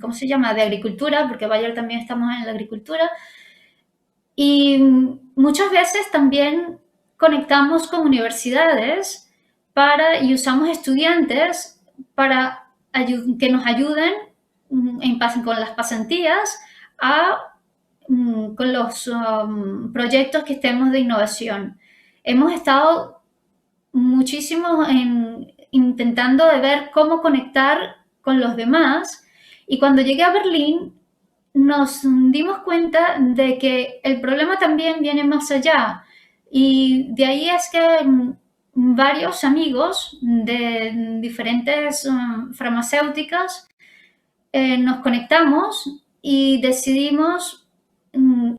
¿cómo se llama?, de agricultura, porque Bayer también estamos en la agricultura. Y muchas veces también conectamos con universidades y usamos estudiantes para que nos ayuden con las pasantías con los proyectos que estemos de innovación. Hemos estado muchísimo intentando de ver cómo conectar con los demás, y cuando llegué a Berlín nos dimos cuenta de que el problema también viene más allá, y de ahí es que varios amigos de diferentes farmacéuticas nos conectamos y decidimos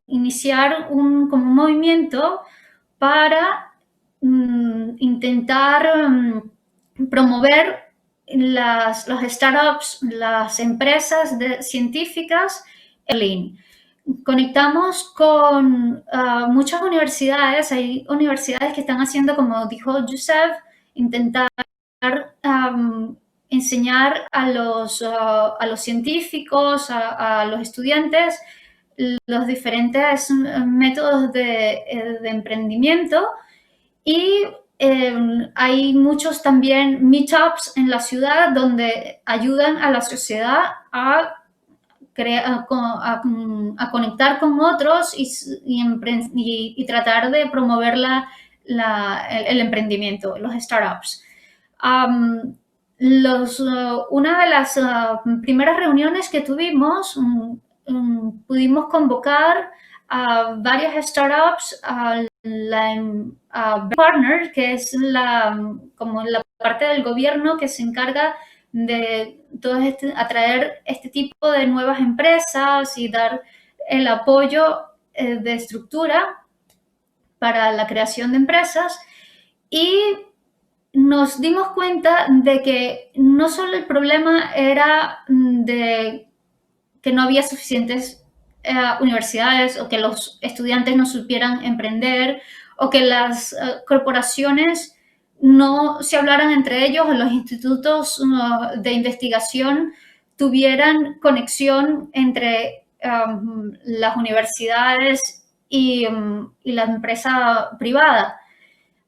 iniciar como un movimiento para intentar promover los startups, las empresas científicas en Berlín. Conectamos con muchas universidades. Hay universidades que están haciendo, como dijo Joseph, intentar enseñar a los científicos, a los estudiantes, los diferentes métodos de emprendimiento. Y hay muchos también meetups en la ciudad donde ayudan a la sociedad a conectar con otros y tratar de promover el emprendimiento, los startups. Una de las primeras reuniones que tuvimos, pudimos convocar a varias startups a Partner, que es como la parte del gobierno que se encarga de atraer este tipo de nuevas empresas y dar el apoyo de estructura para la creación de empresas. Y nos dimos cuenta de que no solo el problema era de que no había suficientes universidades, o que los estudiantes no supieran emprender, o que las corporaciones no se hablaran entre ellos, o los institutos de investigación tuvieran conexión entre las universidades y la empresa privada.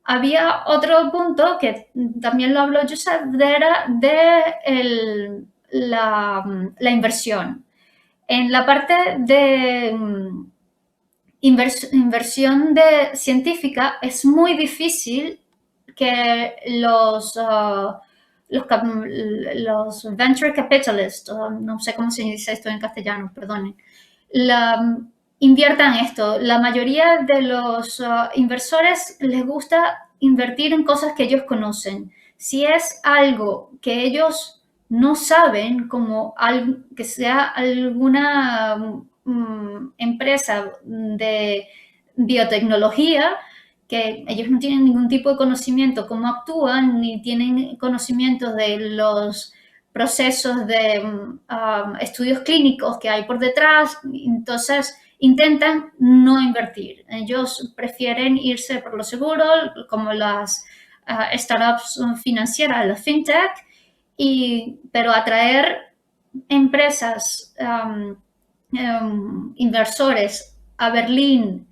Había otro punto que también lo habló Joseph, era de la inversión. En la parte de inversión científica es muy difícil que los venture capitalists, no sé cómo se dice esto en castellano, perdonen, inviertan esto. La mayoría de los inversores les gusta invertir en cosas que ellos conocen. Si es algo que ellos no saben, como que sea alguna empresa de biotecnología, que ellos no tienen ningún tipo de conocimiento cómo actúan, ni tienen conocimiento de los procesos de estudios clínicos que hay por detrás, entonces intentan no invertir. Ellos prefieren irse por lo seguro, como las startups financieras, las fintech, pero atraer empresas, inversores a Berlín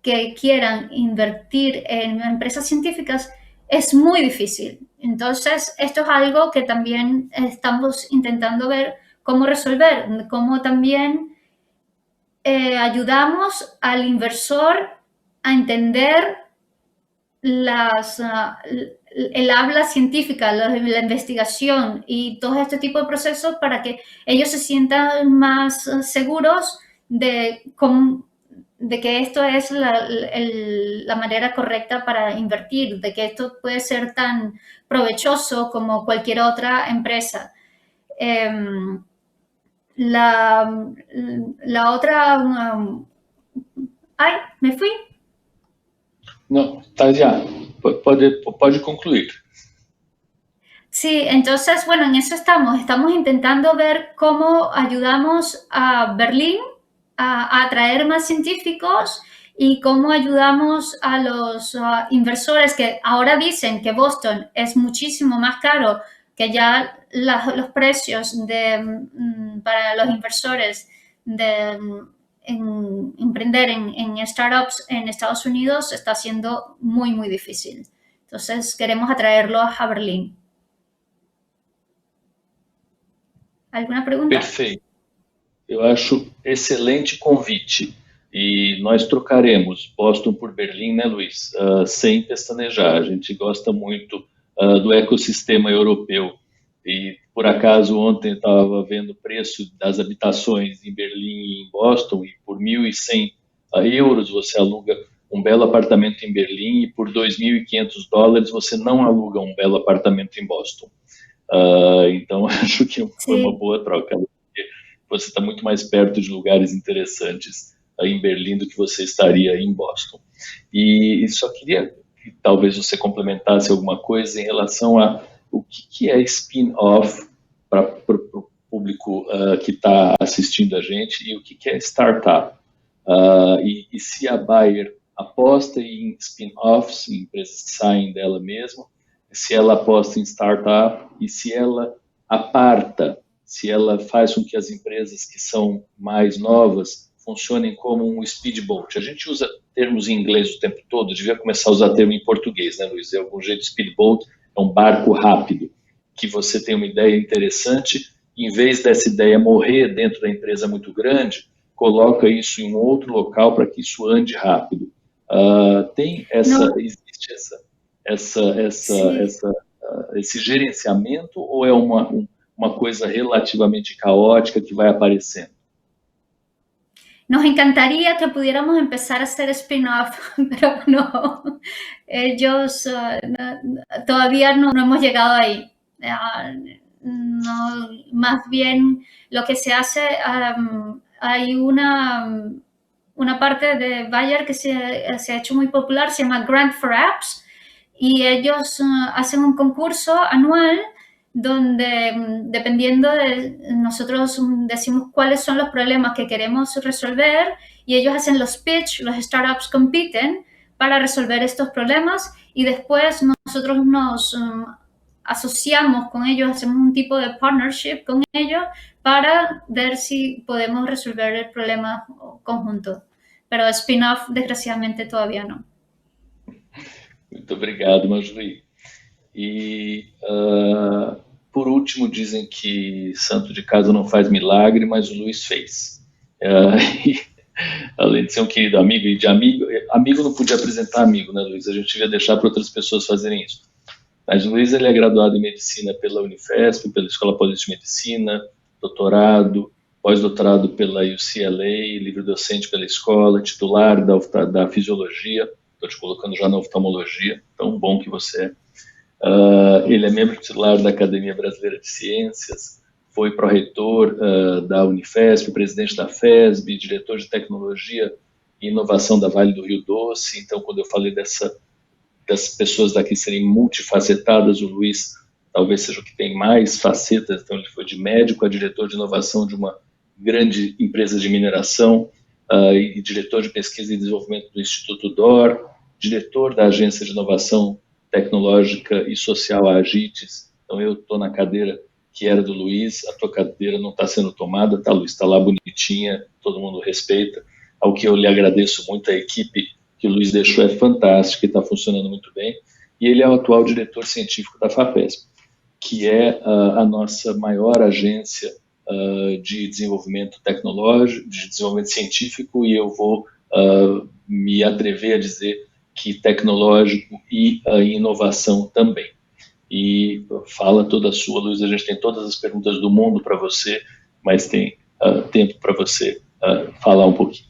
que quieran invertir en empresas científicas es muy difícil. Entonces, esto es algo que también estamos intentando ver cómo resolver, cómo también ayudamos al inversor a entender el habla científica, la investigación y todo este tipo de procesos para que ellos se sientan más seguros de que esto es la manera correcta para invertir, de que esto puede ser tan provechoso como cualquier otra empresa. La otra... ¡Ay, me fui! No, está ya. Pode concluir. Sí, entonces, bueno, en eso estamos. Estamos intentando ver cómo ayudamos a Berlín a atraer más científicos y cómo ayudamos a los inversores que ahora dicen que Boston es muchísimo más caro, que ya los precios para los inversores de emprender en startups en Estados Unidos está siendo muy, muy difícil. Entonces, queremos atraerlos a Berlín. ¿Alguna pregunta? Perfeito. Eu acho excelente convite. E nós trocaremos Boston por Berlim, né, Luiz? Sem pestanejar. A gente gosta muito do ecossistema europeu. E, por acaso, ontem eu estava vendo o preço das habitações em Berlim e em Boston, e por 1.100 euros você aluga um belo apartamento em Berlim, e por $2.500 você não aluga um belo apartamento em Boston. Então, acho que foi uma boa troca. Você está muito mais perto de lugares interessantes em Berlim do que você estaria em Boston. E só queria que talvez você complementasse alguma coisa em relação a o que é spin-off para o público que está assistindo a gente e o que é startup. E se a Bayer aposta em spin-offs, em empresas que saem dela mesma, se ela aposta em startup e se ela aparta, se ela faz com que as empresas que são mais novas funcionem como um speedboat. A gente usa termos em inglês o tempo todo, devia começar a usar termo em português, né, Luiz? De algum jeito, speedboat é um barco rápido, que você tem uma ideia interessante, em vez dessa ideia morrer dentro da empresa muito grande, coloca isso em um outro local para que isso ande rápido. Existe esse gerenciamento ou é uma coisa relativamente caótica que vai aparecendo? Nos encantaría que pudiéramos empezar a hacer spin-off, pero no, ellos todavía no hemos llegado ahí. No, más bien lo que se hace, hay una parte de Bayer que se ha hecho muy popular, se llama Grant for Apps, y ellos hacen un concurso anual donde, dependiendo de, nosotros decimos cuáles son los problemas que queremos resolver y ellos hacen los pitch, los startups compiten para resolver estos problemas y después nosotros nos asociamos con ellos, hacemos un tipo de partnership con ellos para ver si podemos resolver el problema conjunto. Pero spin-off, desgraciadamente, todavía no. Muito obrigado, Marjorie. E, por último, dizem que santo de casa não faz milagre, mas o Luiz fez. E, além de ser um querido amigo e de amigo não podia apresentar amigo, né, Luiz? A gente devia deixar para outras pessoas fazerem isso. Mas o Luiz, ele é graduado em Medicina pela Unifesp, pela Escola Paulista de Medicina, doutorado, pós-doutorado pela UCLA, livre-docente pela escola, titular da Fisiologia, estou te colocando já na oftalmologia, tão bom que você é. Ele é membro titular da Academia Brasileira de Ciências, foi pró-reitor da Unifesp, presidente da FESB, diretor de Tecnologia e Inovação da Vale do Rio Doce. Então, quando eu falei das pessoas daqui serem multifacetadas, o Luiz talvez seja o que tem mais facetas. Então, ele foi de médico a diretor de inovação de uma grande empresa de mineração, e diretor de pesquisa e desenvolvimento do Instituto DOR, diretor da Agência de Inovação Tecnológica e Social, a AGITES. Então, eu estou na cadeira que era do Luiz, a tua cadeira não está sendo tomada, tá, Luiz? Está lá bonitinha, todo mundo respeita, ao que eu lhe agradeço muito, a equipe que o Luiz deixou é fantástica e está funcionando muito bem. E ele é o atual diretor científico da FAPESP, que é a nossa maior agência de desenvolvimento tecnológico, de desenvolvimento científico, e eu vou me atrever a dizer que tecnológico e inovação também. E fala toda a sua, Luiz, a gente tem todas as perguntas do mundo para você, mas tem tempo para você falar um pouquinho.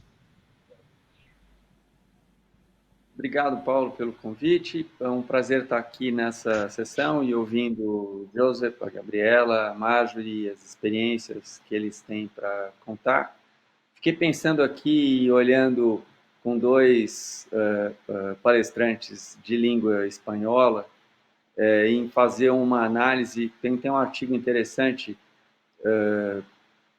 Obrigado, Paulo, pelo convite. É um prazer estar aqui nessa sessão e ouvindo o Joseph, a Gabriela, a Marjorie, as experiências que eles têm para contar. Fiquei pensando aqui e olhando com dois palestrantes de língua espanhola em fazer uma análise. Tem um artigo interessante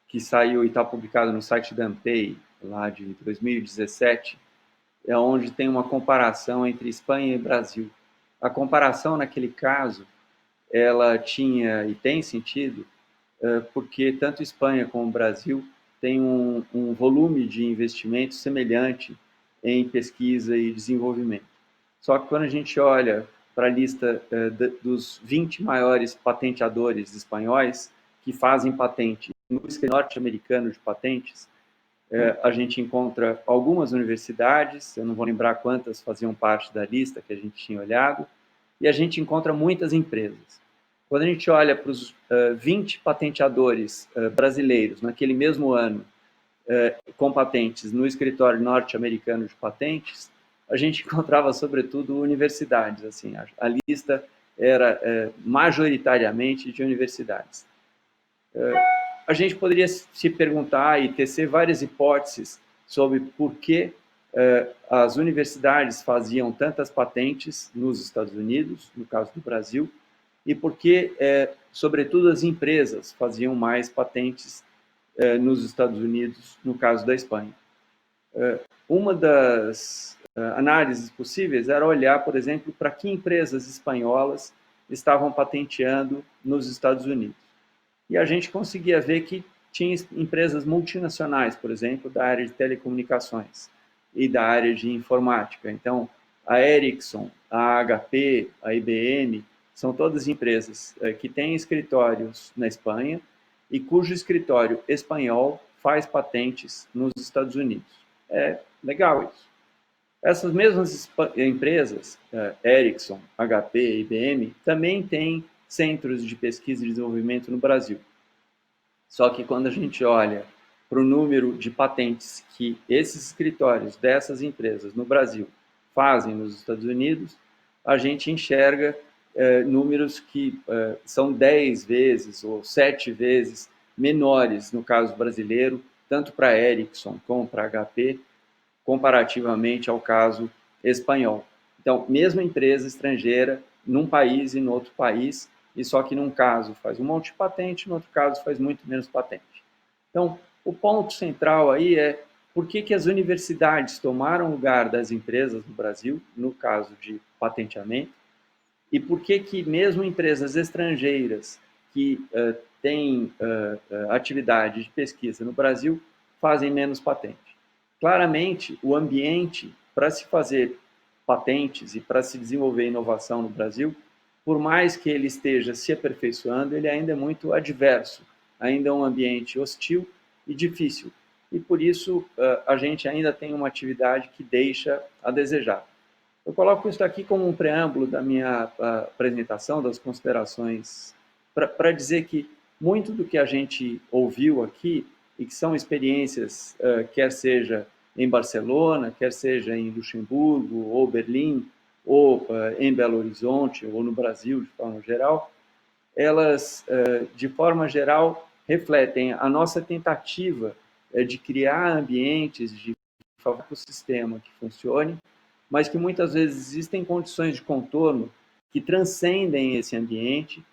que saiu e está publicado no site da Ampei, lá de 2017, é onde tem uma comparação entre Espanha e Brasil. A comparação, naquele caso, ela tinha e tem sentido, porque tanto Espanha como Brasil têm um volume de investimento semelhante em pesquisa e desenvolvimento. Só que quando a gente olha para a lista dos 20 maiores patenteadores espanhóis que fazem patente no escritório norte-americano de patentes, a gente encontra algumas universidades, eu não vou lembrar quantas faziam parte da lista que a gente tinha olhado, e a gente encontra muitas empresas. Quando a gente olha para os 20 patenteadores brasileiros naquele mesmo ano, com patentes no escritório norte-americano de patentes, a gente encontrava, sobretudo, universidades. Assim, a lista era majoritariamente de universidades. A gente poderia se perguntar e tecer várias hipóteses sobre por que as universidades faziam tantas patentes nos Estados Unidos, no caso do Brasil, e por que, sobretudo, as empresas faziam mais patentes nos Estados Unidos, no caso da Espanha. Uma das análises possíveis era olhar, por exemplo, para que empresas espanholas estavam patenteando nos Estados Unidos. E a gente conseguia ver que tinha empresas multinacionais, por exemplo, da área de telecomunicações e da área de informática. Então, a Ericsson, a HP, a IBM, são todas empresas que têm escritórios na Espanha e cujo escritório espanhol faz patentes nos Estados Unidos. É legal isso. Essas mesmas empresas, Ericsson, HP, IBM, também têm centros de pesquisa e desenvolvimento no Brasil. Só que quando a gente olha para o número de patentes que esses escritórios dessas empresas no Brasil fazem nos Estados Unidos, a gente enxerga números que são 10 vezes ou 7 vezes menores no caso brasileiro, tanto para a Ericsson como para a HP, comparativamente ao caso espanhol. Então, mesma empresa estrangeira, num país e no outro país, e só que num caso faz um monte de patente, no outro caso faz muito menos patente. Então, o ponto central aí é por que as universidades tomaram lugar das empresas no Brasil, no caso de patenteamento, e por que mesmo empresas estrangeiras que têm atividade de pesquisa no Brasil fazem menos patente. Claramente, o ambiente para se fazer patentes e para se desenvolver inovação no Brasil, por mais que ele esteja se aperfeiçoando, ele ainda é muito adverso, ainda é um ambiente hostil e difícil. E por isso a gente ainda tem uma atividade que deixa a desejar. Eu coloco isso aqui como um preâmbulo da minha apresentação, das considerações, para dizer que muito do que a gente ouviu aqui, e que são experiências, quer seja em Barcelona, quer seja em Luxemburgo, ou Berlim, ou em Belo Horizonte, ou no Brasil, de forma geral, elas, de forma geral, refletem a nossa tentativa de criar ambientes de fazer o sistema que funcione, mas que muitas vezes existem condições de contorno que transcendem esse ambiente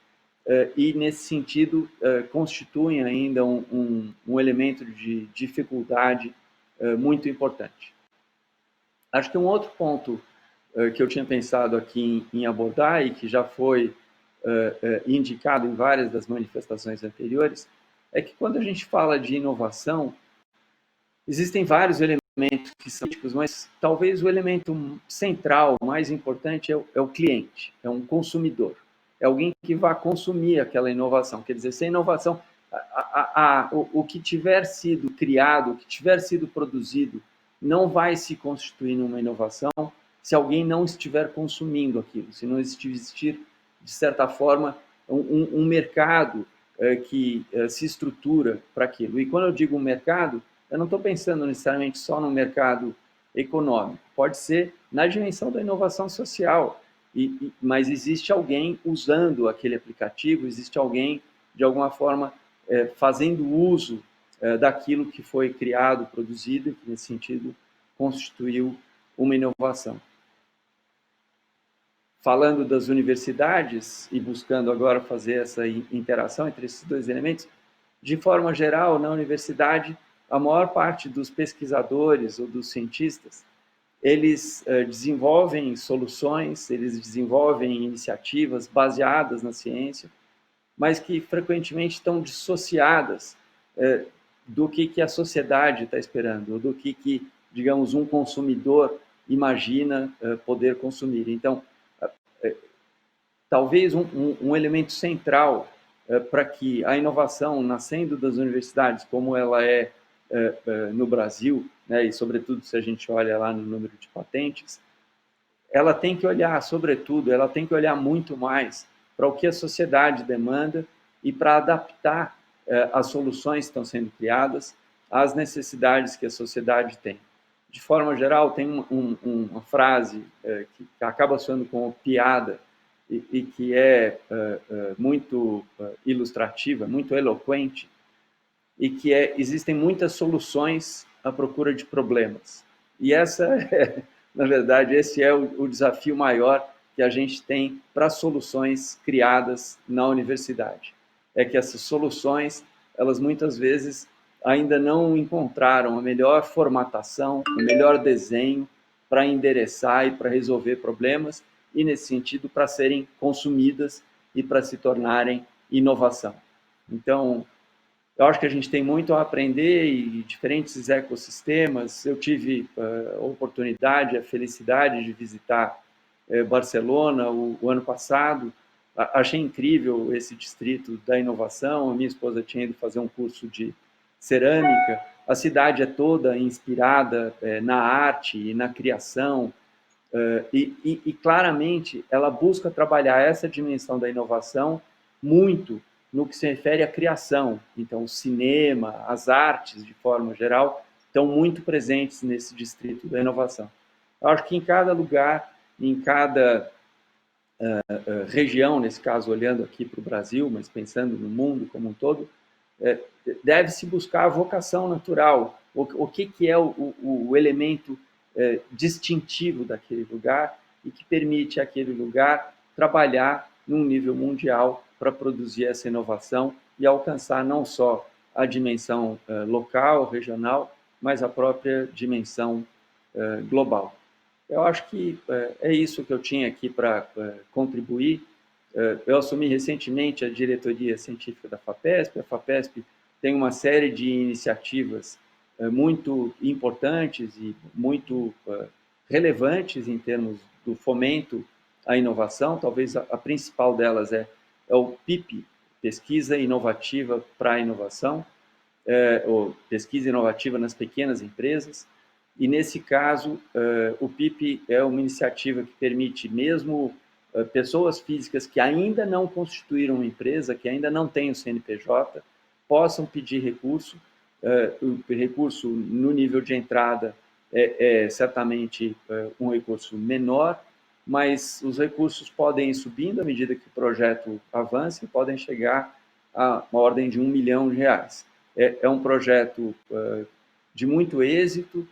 e, nesse sentido, constituem ainda um elemento de dificuldade muito importante. Acho que um outro ponto que eu tinha pensado aqui em abordar e que já foi indicado em várias das manifestações anteriores é que quando a gente fala de inovação, existem vários elementos elementos que são críticos, mas talvez o elemento central, mais importante, é o cliente, é um consumidor, é alguém que vai consumir aquela inovação. Quer dizer, se a inovação, o que tiver sido criado, o que tiver sido produzido, não vai se constituir numa inovação se alguém não estiver consumindo aquilo, se não existir, de certa forma, um mercado que se estrutura para aquilo. E quando eu digo mercado, eu não estou pensando necessariamente só no mercado econômico, pode ser na dimensão da inovação social, mas existe alguém usando aquele aplicativo, existe alguém, de alguma forma, fazendo uso daquilo que foi criado, produzido, e que, nesse sentido, constituiu uma inovação. Falando das universidades e buscando agora fazer essa interação entre esses dois elementos, de forma geral, na universidade, a maior parte dos pesquisadores ou dos cientistas, eles desenvolvem soluções, eles desenvolvem iniciativas baseadas na ciência, mas que frequentemente estão dissociadas do que a sociedade está esperando, ou do que, digamos, um consumidor imagina poder consumir. Então, talvez um elemento central para que a inovação nascendo das universidades, como ela é no Brasil, né, e sobretudo se a gente olha lá no número de patentes, ela tem que olhar, sobretudo, ela tem que olhar muito mais para o que a sociedade demanda e para adaptar as soluções que estão sendo criadas às necessidades que a sociedade tem. De forma geral, tem uma frase que acaba soando como piada e que é muito ilustrativa, muito eloquente, e que existem muitas soluções à procura de problemas. E na verdade, esse é o desafio maior que a gente tem para as soluções criadas na universidade. É que essas soluções, elas muitas vezes ainda não encontraram a melhor formatação, o melhor desenho para endereçar e para resolver problemas, e, nesse sentido, para serem consumidas e para se tornarem inovação. Então, eu acho que a gente tem muito a aprender e diferentes ecossistemas. Eu tive a oportunidade, a felicidade de visitar Barcelona o ano passado. Achei incrível esse distrito da inovação. A minha esposa tinha ido fazer um curso de cerâmica. A cidade é toda inspirada na arte e na criação. E claramente ela busca trabalhar essa dimensão da inovação muito no que se refere à criação. Então, o cinema, as artes, de forma geral, estão muito presentes nesse distrito da inovação. Eu acho que em cada lugar, em cada região, nesse caso, olhando aqui para o Brasil, mas pensando no mundo como um todo, deve-se buscar a vocação natural, o que é o elemento distintivo daquele lugar e que permite àquele lugar trabalhar num nível mundial para produzir essa inovação e alcançar não só a dimensão local, regional, mas a própria dimensão global. Eu acho que é isso que eu tinha aqui para contribuir. Eu assumi recentemente a diretoria científica da FAPESP. A FAPESP tem uma série de iniciativas muito importantes e muito relevantes em termos do fomento à inovação. Talvez a principal delas é o PIP, Pesquisa Inovativa para a Inovação, ou Pesquisa Inovativa nas Pequenas Empresas. E, nesse caso, o PIP é uma iniciativa que permite mesmo pessoas físicas que ainda não constituíram uma empresa, que ainda não têm o CNPJ, possam pedir recurso. O recurso no nível de entrada é certamente um recurso menor, mas os recursos podem ir subindo à medida que o projeto avança e podem chegar a uma ordem de R$1 milhão. É um projeto de muito êxito.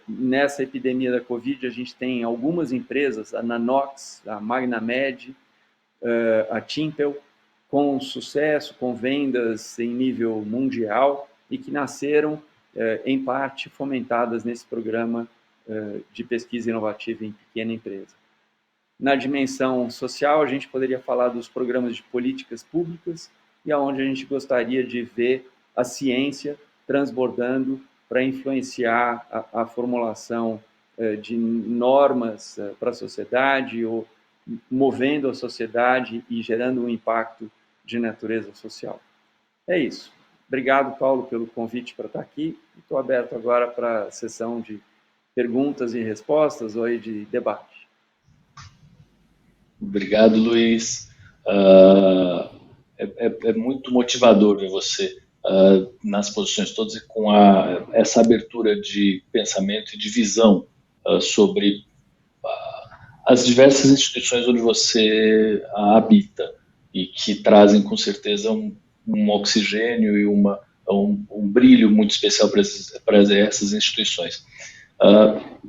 Nessa epidemia da Covid, a gente tem algumas empresas, a Nanox, a MagnaMed, a Timpel, com sucesso, com vendas em nível mundial e que nasceram, em parte, fomentadas nesse programa de pesquisa inovativa em pequena empresa. Na dimensão social, a gente poderia falar dos programas de políticas públicas e aonde a gente gostaria de ver a ciência transbordando para influenciar a formulação de normas para a sociedade, ou movendo a sociedade e gerando um impacto de natureza social. É isso. Obrigado, Paulo, pelo convite para estar aqui. Estou aberto agora para a sessão de perguntas e respostas ou de debate. Obrigado, Luiz. É muito motivador ver você nas posições todas e com essa abertura de pensamento e de visão sobre as diversas instituições onde você habita e que trazem com certeza um oxigênio e um brilho muito especial para essas instituições.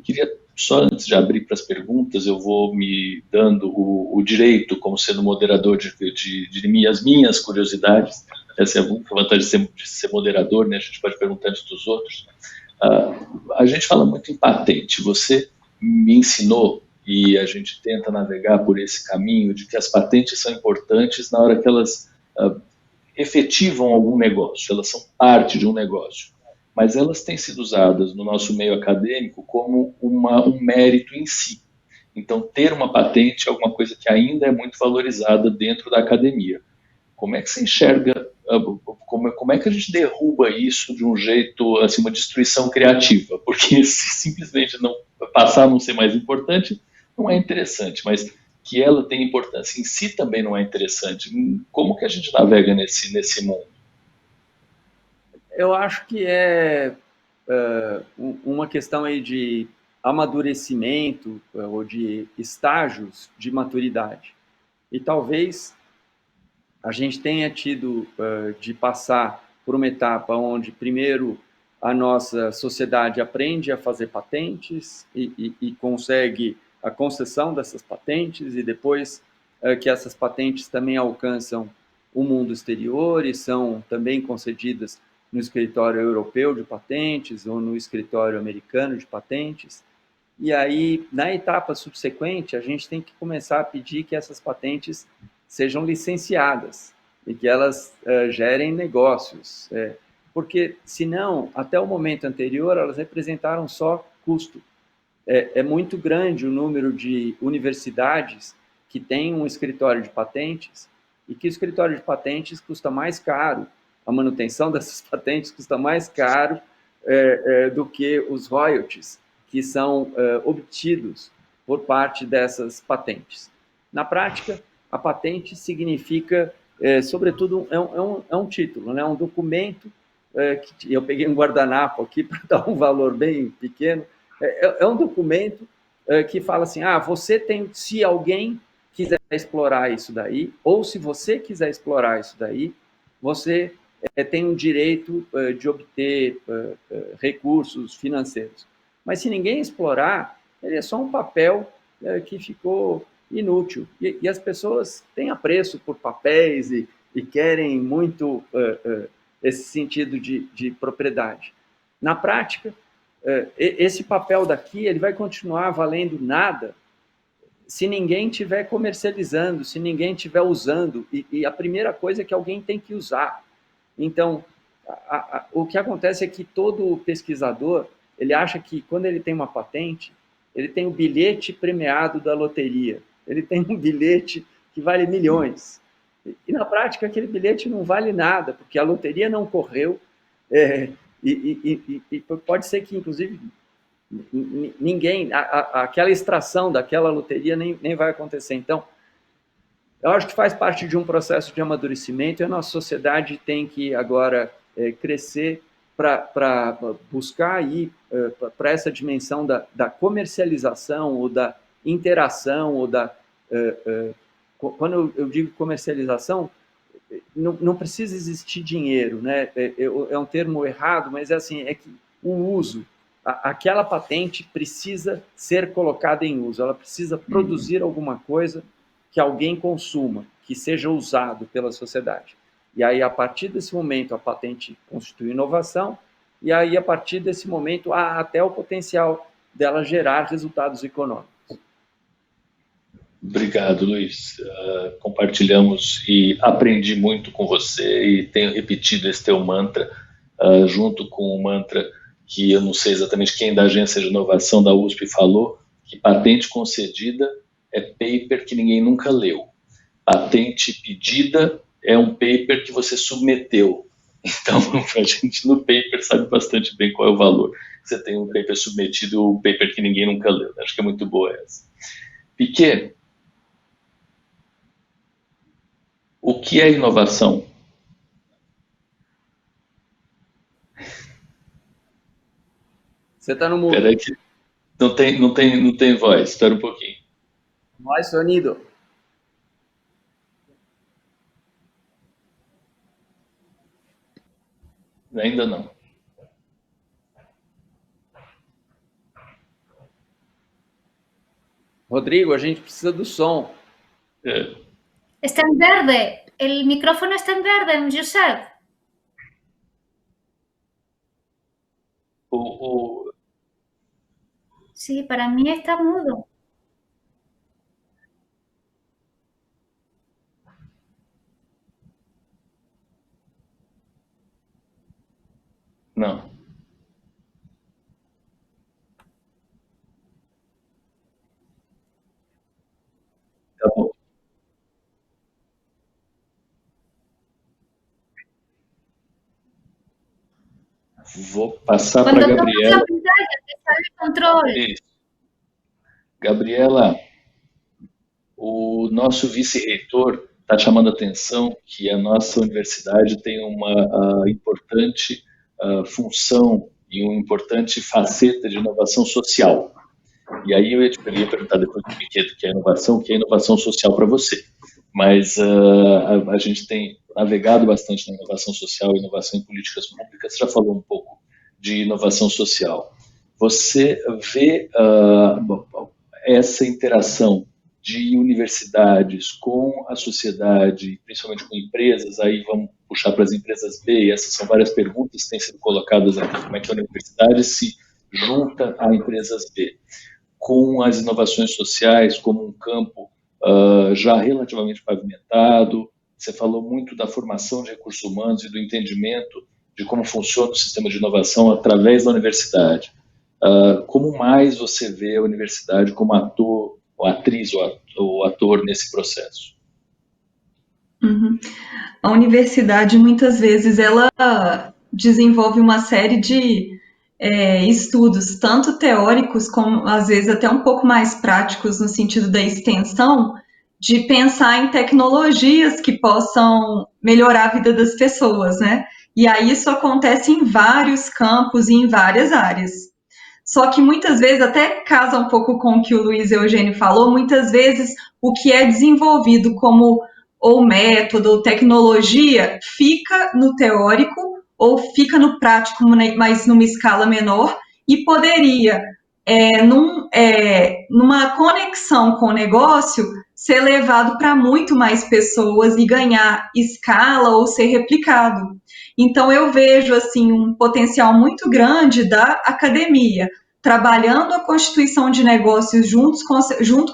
Queria só, antes de abrir para as perguntas, eu vou me dando o direito, como sendo moderador, de as minhas curiosidades. Essa é a vantagem de ser moderador, né? A gente pode perguntar antes dos outros. A gente fala muito em patente. Você me ensinou, e a gente tenta navegar por esse caminho, de que as patentes são importantes na hora que elas efetivam algum negócio, elas são parte de um negócio. Mas elas têm sido usadas no nosso meio acadêmico como um mérito em si. Então, ter uma patente é alguma coisa que ainda é muito valorizada dentro da academia. Como é que você enxerga, como é que a gente derruba isso de um jeito, assim, uma destruição criativa? Porque se simplesmente não passar a não ser mais importante, não é interessante, mas que ela tem importância em si também não é interessante. Como que a gente navega nesse mundo? Eu acho que é uma questão aí de amadurecimento ou de estágios de maturidade. E talvez a gente tenha tido de passar por uma etapa onde, primeiro, a nossa sociedade aprende a fazer patentes e consegue a concessão dessas patentes, e depois que essas patentes também alcançam o mundo exterior e são também concedidas no escritório europeu de patentes ou no escritório americano de patentes. E aí, na etapa subsequente, a gente tem que começar a pedir que essas patentes sejam licenciadas e que elas gerem negócios. Porque, senão, até o momento anterior, elas representaram só custo. É muito grande o número de universidades que têm um escritório de patentes e que o escritório de patentes custa mais caro, a manutenção dessas patentes custa mais caro do que os royalties que são obtidos por parte dessas patentes. Na prática, a patente significa, sobretudo, é um título, né? Um documento, que eu peguei um guardanapo aqui para dar um valor bem pequeno, é um documento que fala assim, você tem, se alguém quiser explorar isso daí, ou se você quiser explorar isso daí, você tem um direito de obter recursos financeiros. Mas se ninguém explorar, ele é só um papel que ficou inútil. E as pessoas têm apreço por papéis e querem muito esse sentido de propriedade. Na prática, esse papel daqui ele vai continuar valendo nada se ninguém estiver comercializando, se ninguém estiver usando. E a primeira coisa é que alguém tem que usar. Então, o que acontece é que todo pesquisador, ele acha que quando ele tem uma patente, ele tem o bilhete premiado da loteria, ele tem um bilhete que vale milhões. E na prática, aquele bilhete não vale nada, porque a loteria não correu, e pode ser que, inclusive, ninguém, aquela extração daquela loteria nem vai acontecer. Então, eu acho que faz parte de um processo de amadurecimento e a nossa sociedade tem que agora crescer para buscar aí para essa dimensão da comercialização ou da interação ou quando eu digo comercialização, não precisa existir dinheiro, né? É um termo errado, mas é assim, é que o uso, aquela patente precisa ser colocada em uso, ela precisa produzir alguma coisa que alguém consuma, que seja usado pela sociedade. E aí, a partir desse momento, a patente constitui inovação, e aí, a partir desse momento, há até o potencial dela gerar resultados econômicos. Obrigado, Luiz. Compartilhamos e aprendi muito com você e tenho repetido esse teu mantra, junto com o mantra que eu não sei exatamente quem da agência de inovação da USP falou, que patente concedida é paper que ninguém nunca leu. Patente pedida é um paper que você submeteu. Então, a gente no paper sabe bastante bem qual é o valor. Você tem um paper submetido e um paper que ninguém nunca leu. Acho que é muito boa essa. Piquet, o que é inovação? Você está no mundo. Espera que não tem voz. Espera um pouquinho. No hay sonido. Ainda não. Rodrigo, a gente precisa do som. É. Está en verde. El micrófono está en verde, Josep. Sí, para mí está mudo. Não. Tá bom. Vou passar para a Cuando tocas Gabriela. la pantalla, te sale el control. Isso. Gabriela, o nosso vice-reitor está chamando a atenção que a nossa universidade tem uma importante função e uma importante faceta de inovação social. E aí eu ia perguntar depois do Piquet o que é inovação social para você. Mas a gente tem navegado bastante na inovação social, inovação em políticas públicas. Você já falou um pouco de inovação social. Você vê essa interação de universidades com a sociedade, principalmente com empresas, aí vamos puxar para as empresas B, e essas são várias perguntas que têm sido colocadas aqui, como é que a universidade se junta a empresas B, com as inovações sociais como um campo já relativamente pavimentado. Você falou muito da formação de recursos humanos e do entendimento de como funciona o sistema de inovação através da universidade. Como mais você vê a universidade como ator, ou atriz, ou ator nesse processo? Uhum. A universidade, muitas vezes, ela desenvolve uma série de estudos, tanto teóricos como, às vezes, até um pouco mais práticos, no sentido da extensão, de pensar em tecnologias que possam melhorar a vida das pessoas, né? E aí isso acontece em vários campos e em várias áreas. Só que muitas vezes, até casa um pouco com o que o Luiz Eugênio falou, muitas vezes o que é desenvolvido como ou método ou tecnologia fica no teórico ou fica no prático, mas numa escala menor, e poderia, numa conexão com o negócio, ser levado para muito mais pessoas e ganhar escala ou ser replicado. Então, eu vejo assim um potencial muito grande da academia, trabalhando a constituição de negócios junto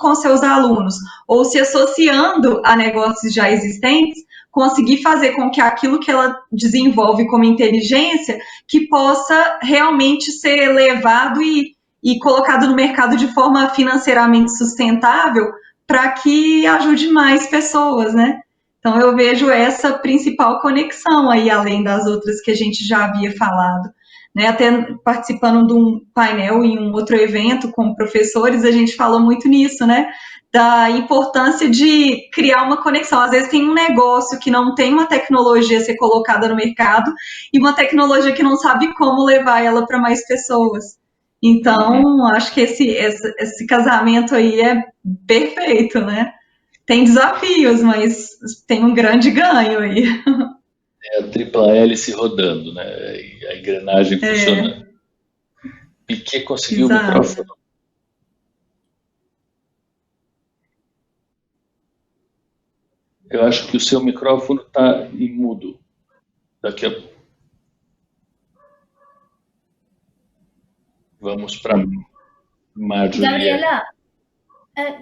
com seus alunos, ou se associando a negócios já existentes, conseguir fazer com que aquilo que ela desenvolve como inteligência, que possa realmente ser levado e colocado no mercado de forma financeiramente sustentável, para que ajude mais pessoas, né? Então, eu vejo essa principal conexão aí, além das outras que a gente já havia falado. Né? Até participando de um painel em um outro evento com professores, a gente falou muito nisso, né? Da importância de criar uma conexão. Às vezes tem um negócio que não tem uma tecnologia a ser colocada no mercado e uma tecnologia que não sabe como levar ela para mais pessoas. Então, acho que esse casamento aí é perfeito, né? Tem desafios, mas tem um grande ganho aí. É a tripla hélice rodando, né? E a engrenagem funcionando. Piquet conseguiu o microfone. Eu acho que o seu microfone está em mudo. Daqui a pouco. Vamos para Marjorie. Gabriela,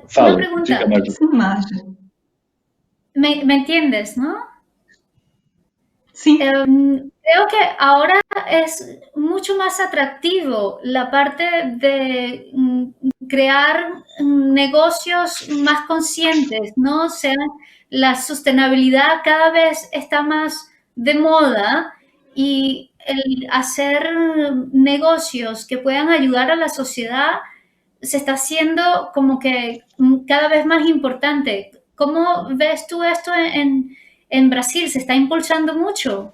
Fala, una pregunta. diga, Marjorie. Sim, Marjorie. ¿Me entiendes, no? Sí. Creo que ahora es mucho más atractivo la parte de crear negocios más conscientes, ¿no? O sea, la sostenibilidad cada vez está más de moda y el hacer negocios que puedan ayudar a la sociedad se está haciendo como que cada vez más importante. ¿Cómo ves tú esto en Brasil? ¿Se está impulsando mucho?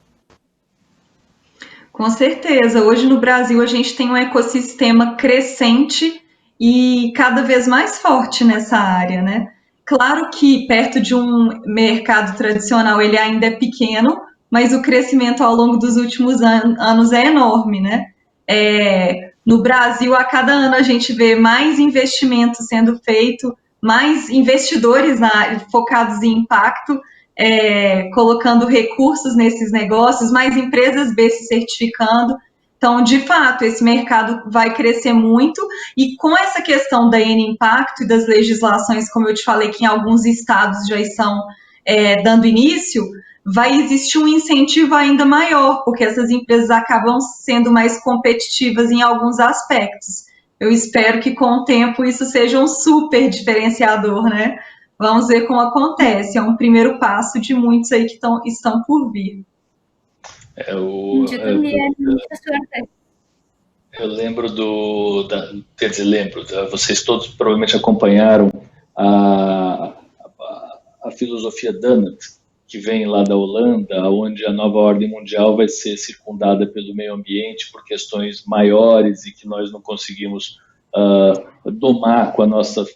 Com certeza. Hoje no Brasil a gente tem um ecossistema crescente e cada vez mais forte nessa área, né? Claro que perto de um mercado tradicional ele ainda é pequeno, mas o crescimento ao longo dos últimos anos é enorme, né? No Brasil, a cada ano a gente vê mais investimento sendo feito, mais investidores focados em impacto, colocando recursos nesses negócios, mais empresas B se certificando. Então, de fato, esse mercado vai crescer muito e com essa questão da N-Impacto e das legislações, como eu te falei, que em alguns estados já estão dando início, vai existir um incentivo ainda maior, porque essas empresas acabam sendo mais competitivas em alguns aspectos. Eu espero que com o tempo isso seja um super diferenciador, né? Vamos ver como acontece. É um primeiro passo de muitos aí que estão por vir. Yo también, mucha suerte. Eu lembro vocês todos provavelmente acompanharam a filosofia Donut, que vem lá da Holanda, onde a nova ordem mundial vai ser circundada pelo meio ambiente por questões maiores e que nós não conseguimos domar com a nossa,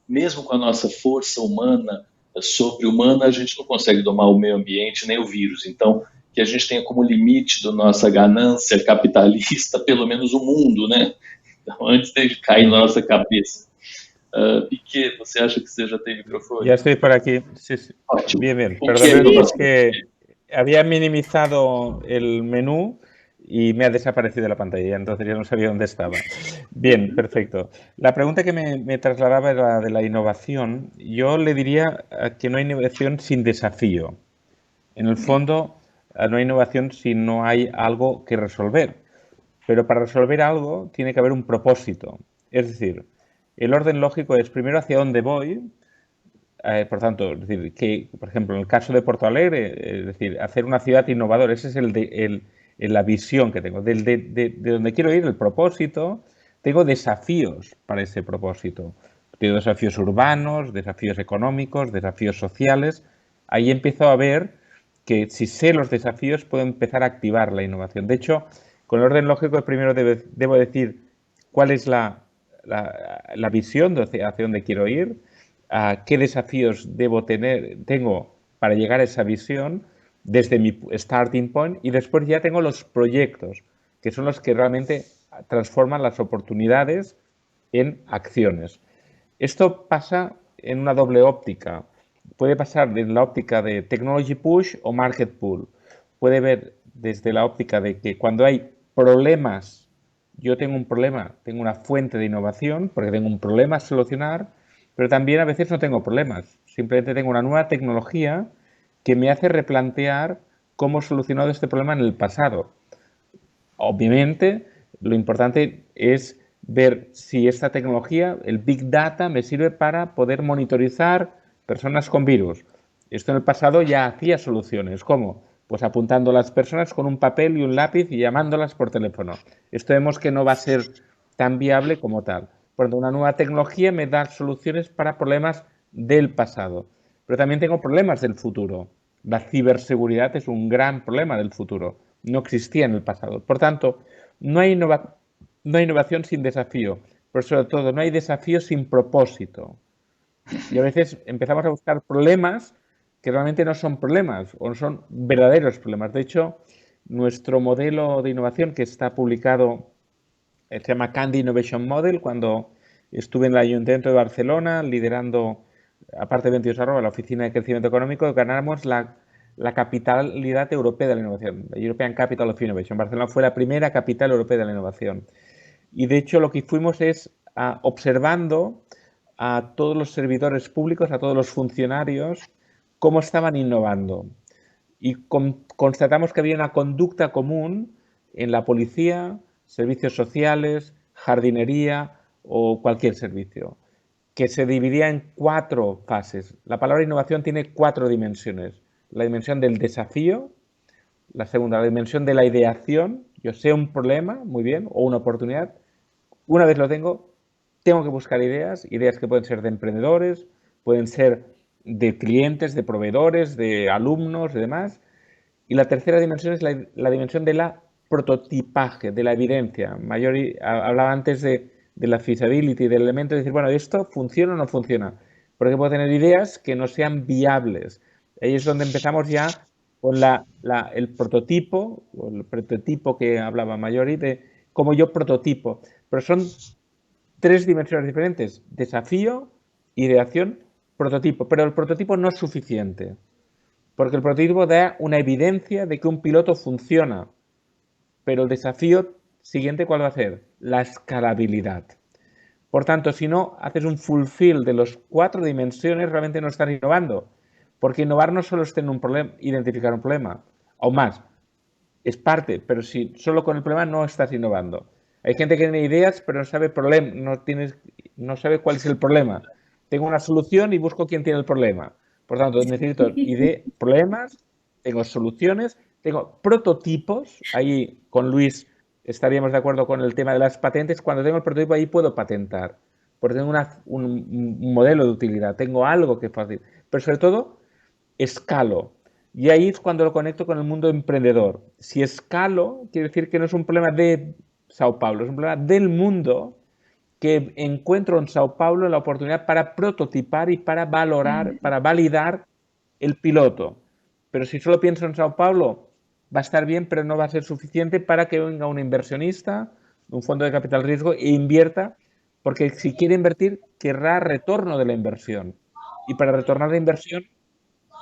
mesmo com a nossa força humana, sobre-humana, a gente não consegue domar o meio ambiente nem o vírus. Então, que a gente tenha como limite da nossa ganância capitalista, pelo menos o mundo, né? Então, antes de cair na nossa cabeça. Piquet, você acha que você já tem microfone? Ya estoy por aquí. Sí, sí. Ótimo. Bien, bien. Perdón, es que había minimizado el menú y me ha desaparecido la pantalla, entonces ya no sabía dónde estaba. Bien, perfecto. La pregunta que me trasladaba era la de la innovación. Yo le diría que no hay innovación sin desafío. En el fondo, no hay innovación si no hay algo que resolver. Pero para resolver algo tiene que haber un propósito. Es decir, el orden lógico es primero hacia dónde voy. Por tanto, es decir, que, por ejemplo, en el caso de Porto Alegre, es decir, hacer una ciudad innovadora, esa es la visión que tengo. De donde quiero ir, el propósito, tengo desafíos para ese propósito. Tengo desafíos urbanos, desafíos económicos, desafíos sociales. Ahí empiezo a ver que si sé los desafíos puedo empezar a activar la innovación. De hecho, con el orden lógico primero debo decir cuál es la visión hacia dónde quiero ir, qué desafíos tengo para llegar a esa visión desde mi starting point, y después ya tengo los proyectos, que son los que realmente transforman las oportunidades en acciones. Esto pasa en una doble óptica. Puede pasar en la óptica de technology push o market pull. Puede ver desde la óptica de que cuando hay problemas, yo tengo un problema, tengo una fuente de innovación porque tengo un problema a solucionar, pero también a veces no tengo problemas. Simplemente tengo una nueva tecnología que me hace replantear cómo he solucionado este problema en el pasado. Obviamente, lo importante es ver si esta tecnología, el Big Data, me sirve para poder monitorizar personas con virus. Esto en el pasado ya hacía soluciones. ¿Cómo? Pues apuntando a las personas con un papel y un lápiz y llamándolas por teléfono. Esto vemos que no va a ser tan viable como tal. Por lo tanto, una nueva tecnología me da soluciones para problemas del pasado. Pero también tengo problemas del futuro. La ciberseguridad es un gran problema del futuro. No existía en el pasado. Por tanto, no hay innovación sin desafío. Pero sobre todo, no hay desafío sin propósito. Y a veces empezamos a buscar problemas que realmente no son problemas o no son verdaderos problemas. De hecho, nuestro modelo de innovación que está publicado se llama Candy Innovation Model. Cuando estuve en el Ayuntamiento de Barcelona liderando, aparte de 22 la Oficina de Crecimiento Económico, ganamos la capitalidad europea de la innovación, la European Capital of Innovation. Barcelona fue la primera capital europea de la innovación. Y de hecho lo que fuimos es observando a todos los servidores públicos, a todos los funcionarios, cómo estaban innovando. Y constatamos que había una conducta común en la policía, servicios sociales, jardinería o cualquier servicio, que se dividía en 4 fases. La palabra innovación tiene 4 dimensiones. La dimensión del desafío, la segunda, la dimensión de la ideación. Yo sé un problema, muy bien, o una oportunidad. Una vez lo tengo que buscar ideas que pueden ser de emprendedores, pueden ser de clientes, de proveedores, de alumnos y demás. Y la tercera dimensión es la dimensión de la prototipaje, de la evidencia. Mayori hablaba antes de la feasibility, del elemento de decir, bueno, ¿esto funciona o no funciona? Porque puedo tener ideas que no sean viables. Ahí es donde empezamos ya con el prototipo, o el prototipo que hablaba Mayori, de cómo yo prototipo. Pero son 3 dimensiones diferentes: desafío, ideación, prototipo. Pero el prototipo no es suficiente, porque el prototipo da una evidencia de que un piloto funciona. Pero el desafío siguiente, ¿cuál va a ser? La escalabilidad. Por tanto, si no haces un fulfill de las 4 dimensiones, realmente no estás innovando. Porque innovar no solo es tener un problema, identificar un problema, o más, es parte, pero si solo con el problema no estás innovando. Hay gente que tiene ideas, pero no sabe cuál es el problema. Tengo una solución y busco quién tiene el problema. Por tanto, necesito problemas, tengo soluciones, tengo prototipos. Ahí con Luis estaríamos de acuerdo con el tema de las patentes. Cuando tengo el prototipo, ahí puedo patentar, porque tengo un modelo de utilidad, tengo algo que fácil. Pero sobre todo, escalo. Y ahí es cuando lo conecto con el mundo emprendedor. Si escalo, quiere decir que no es un problema de Sao Paulo, es un problema del mundo, que encuentro en Sao Paulo la oportunidad para prototipar y para valorar, para validar el piloto. Pero si solo pienso en Sao Paulo, va a estar bien, pero no va a ser suficiente para que venga un inversionista, un fondo de capital riesgo, e invierta, porque si quiere invertir, querrá retorno de la inversión. Y para retornar la inversión,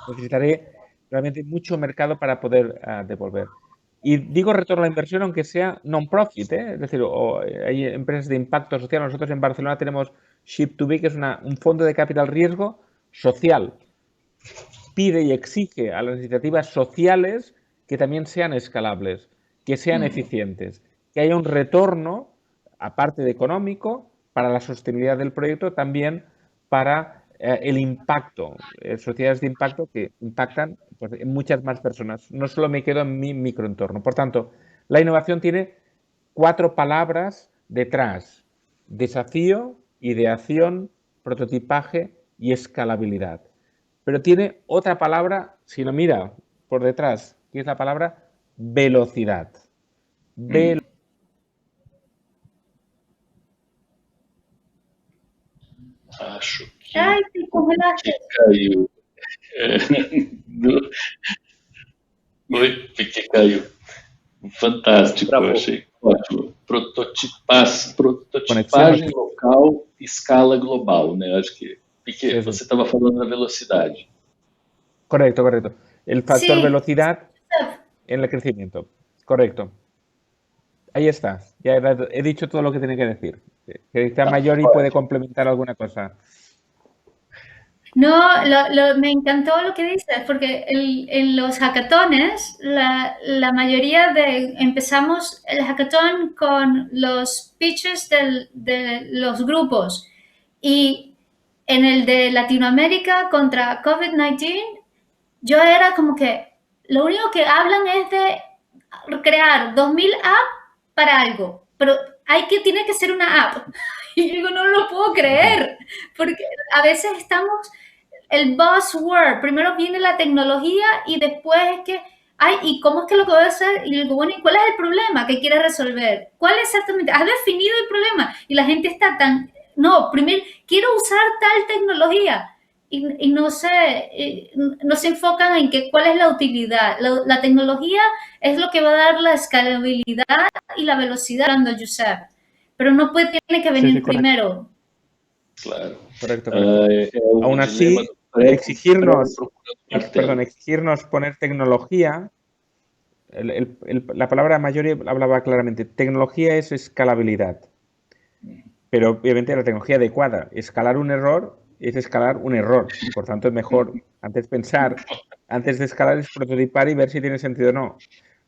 necesitaré realmente mucho mercado para poder devolver. Y digo retorno a la inversión aunque sea non-profit, es decir, hay empresas de impacto social. Nosotros en Barcelona tenemos Ship2B, que es un fondo de capital riesgo social. Pide y exige a las iniciativas sociales que también sean escalables, que sean eficientes, que haya un retorno, aparte de económico, para la sostenibilidad del proyecto, también para el impacto, sociedades de impacto que impactan pues, en muchas más personas. No solo me quedo en mi microentorno. Por tanto, la innovación tiene 4 palabras detrás: desafío, ideación, prototipaje y escalabilidad. Pero tiene otra palabra, si lo mira por detrás, que es la palabra velocidad. Acho que Ay, te congelaste. caiu. Oi, que caiu. Fantástico, eu achei ótimo. Prototipagem local, escala global, né? Acho que, Piquet, você estava falando da velocidade. Correcto. El factor Sí. velocidad en el crecimiento. Correcto. Ahí está. Ya he dicho todo lo que tenía que decir. Que quizá Mayori puede complementar alguna cosa. No, me encantó lo que dices, porque en los hackatones, la mayoría empezamos el hackathon con los pitches de los grupos, y en el de Latinoamérica contra COVID-19, yo era como que lo único que hablan es de crear 2000 apps para algo, pero tiene que ser una app. Y yo digo, no lo puedo creer, porque a veces estamos el buzzword, primero viene la tecnología y después es que, ay, ¿y cómo es que lo puedo hacer? Y digo, bueno, ¿y cuál es el problema que quieres resolver? ¿Cuál exactamente? ¿Has definido el problema? Y la gente está tan, no, primero quiero usar tal tecnología. Y no se enfocan en cuál es la utilidad. La tecnología es lo que va a dar la escalabilidad y la velocidad, hablando Josep. Pero no tiene que venir primero. Claro. Correcto. Aún así, exigirnos poner tecnología, la palabra mayoría hablaba claramente, tecnología es escalabilidad, pero obviamente la tecnología adecuada. Escalar un error es escalar un error, por tanto es mejor antes de escalar es prototipar y ver si tiene sentido o no.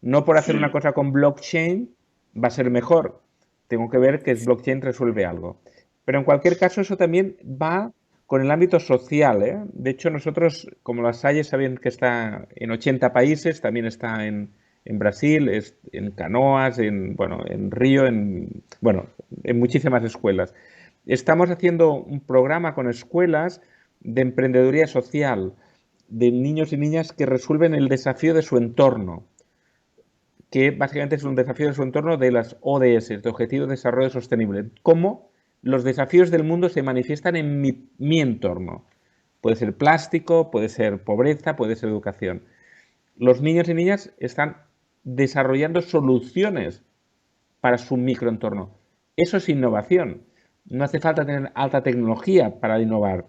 No por hacer Sí. una cosa con blockchain va a ser mejor. Tengo que ver que el blockchain resuelve algo. Pero en cualquier caso, eso también va con el ámbito social, ¿eh? De hecho, nosotros, como las Salle, saben que está en 80 países, también está en Brasil, en Canoas, bueno, en Río, bueno, en muchísimas escuelas. Estamos haciendo un programa con escuelas de emprendeduría social, de niños y niñas que resuelven el desafío de su entorno, que básicamente es un desafío de su entorno de las ODS, de Objetivos de Desarrollo Sostenible. Cómo los desafíos del mundo se manifiestan en mi entorno. Puede ser plástico, puede ser pobreza, puede ser educación. Los niños y niñas están desarrollando soluciones para su microentorno. Eso es innovación. No hace falta tener alta tecnología para innovar.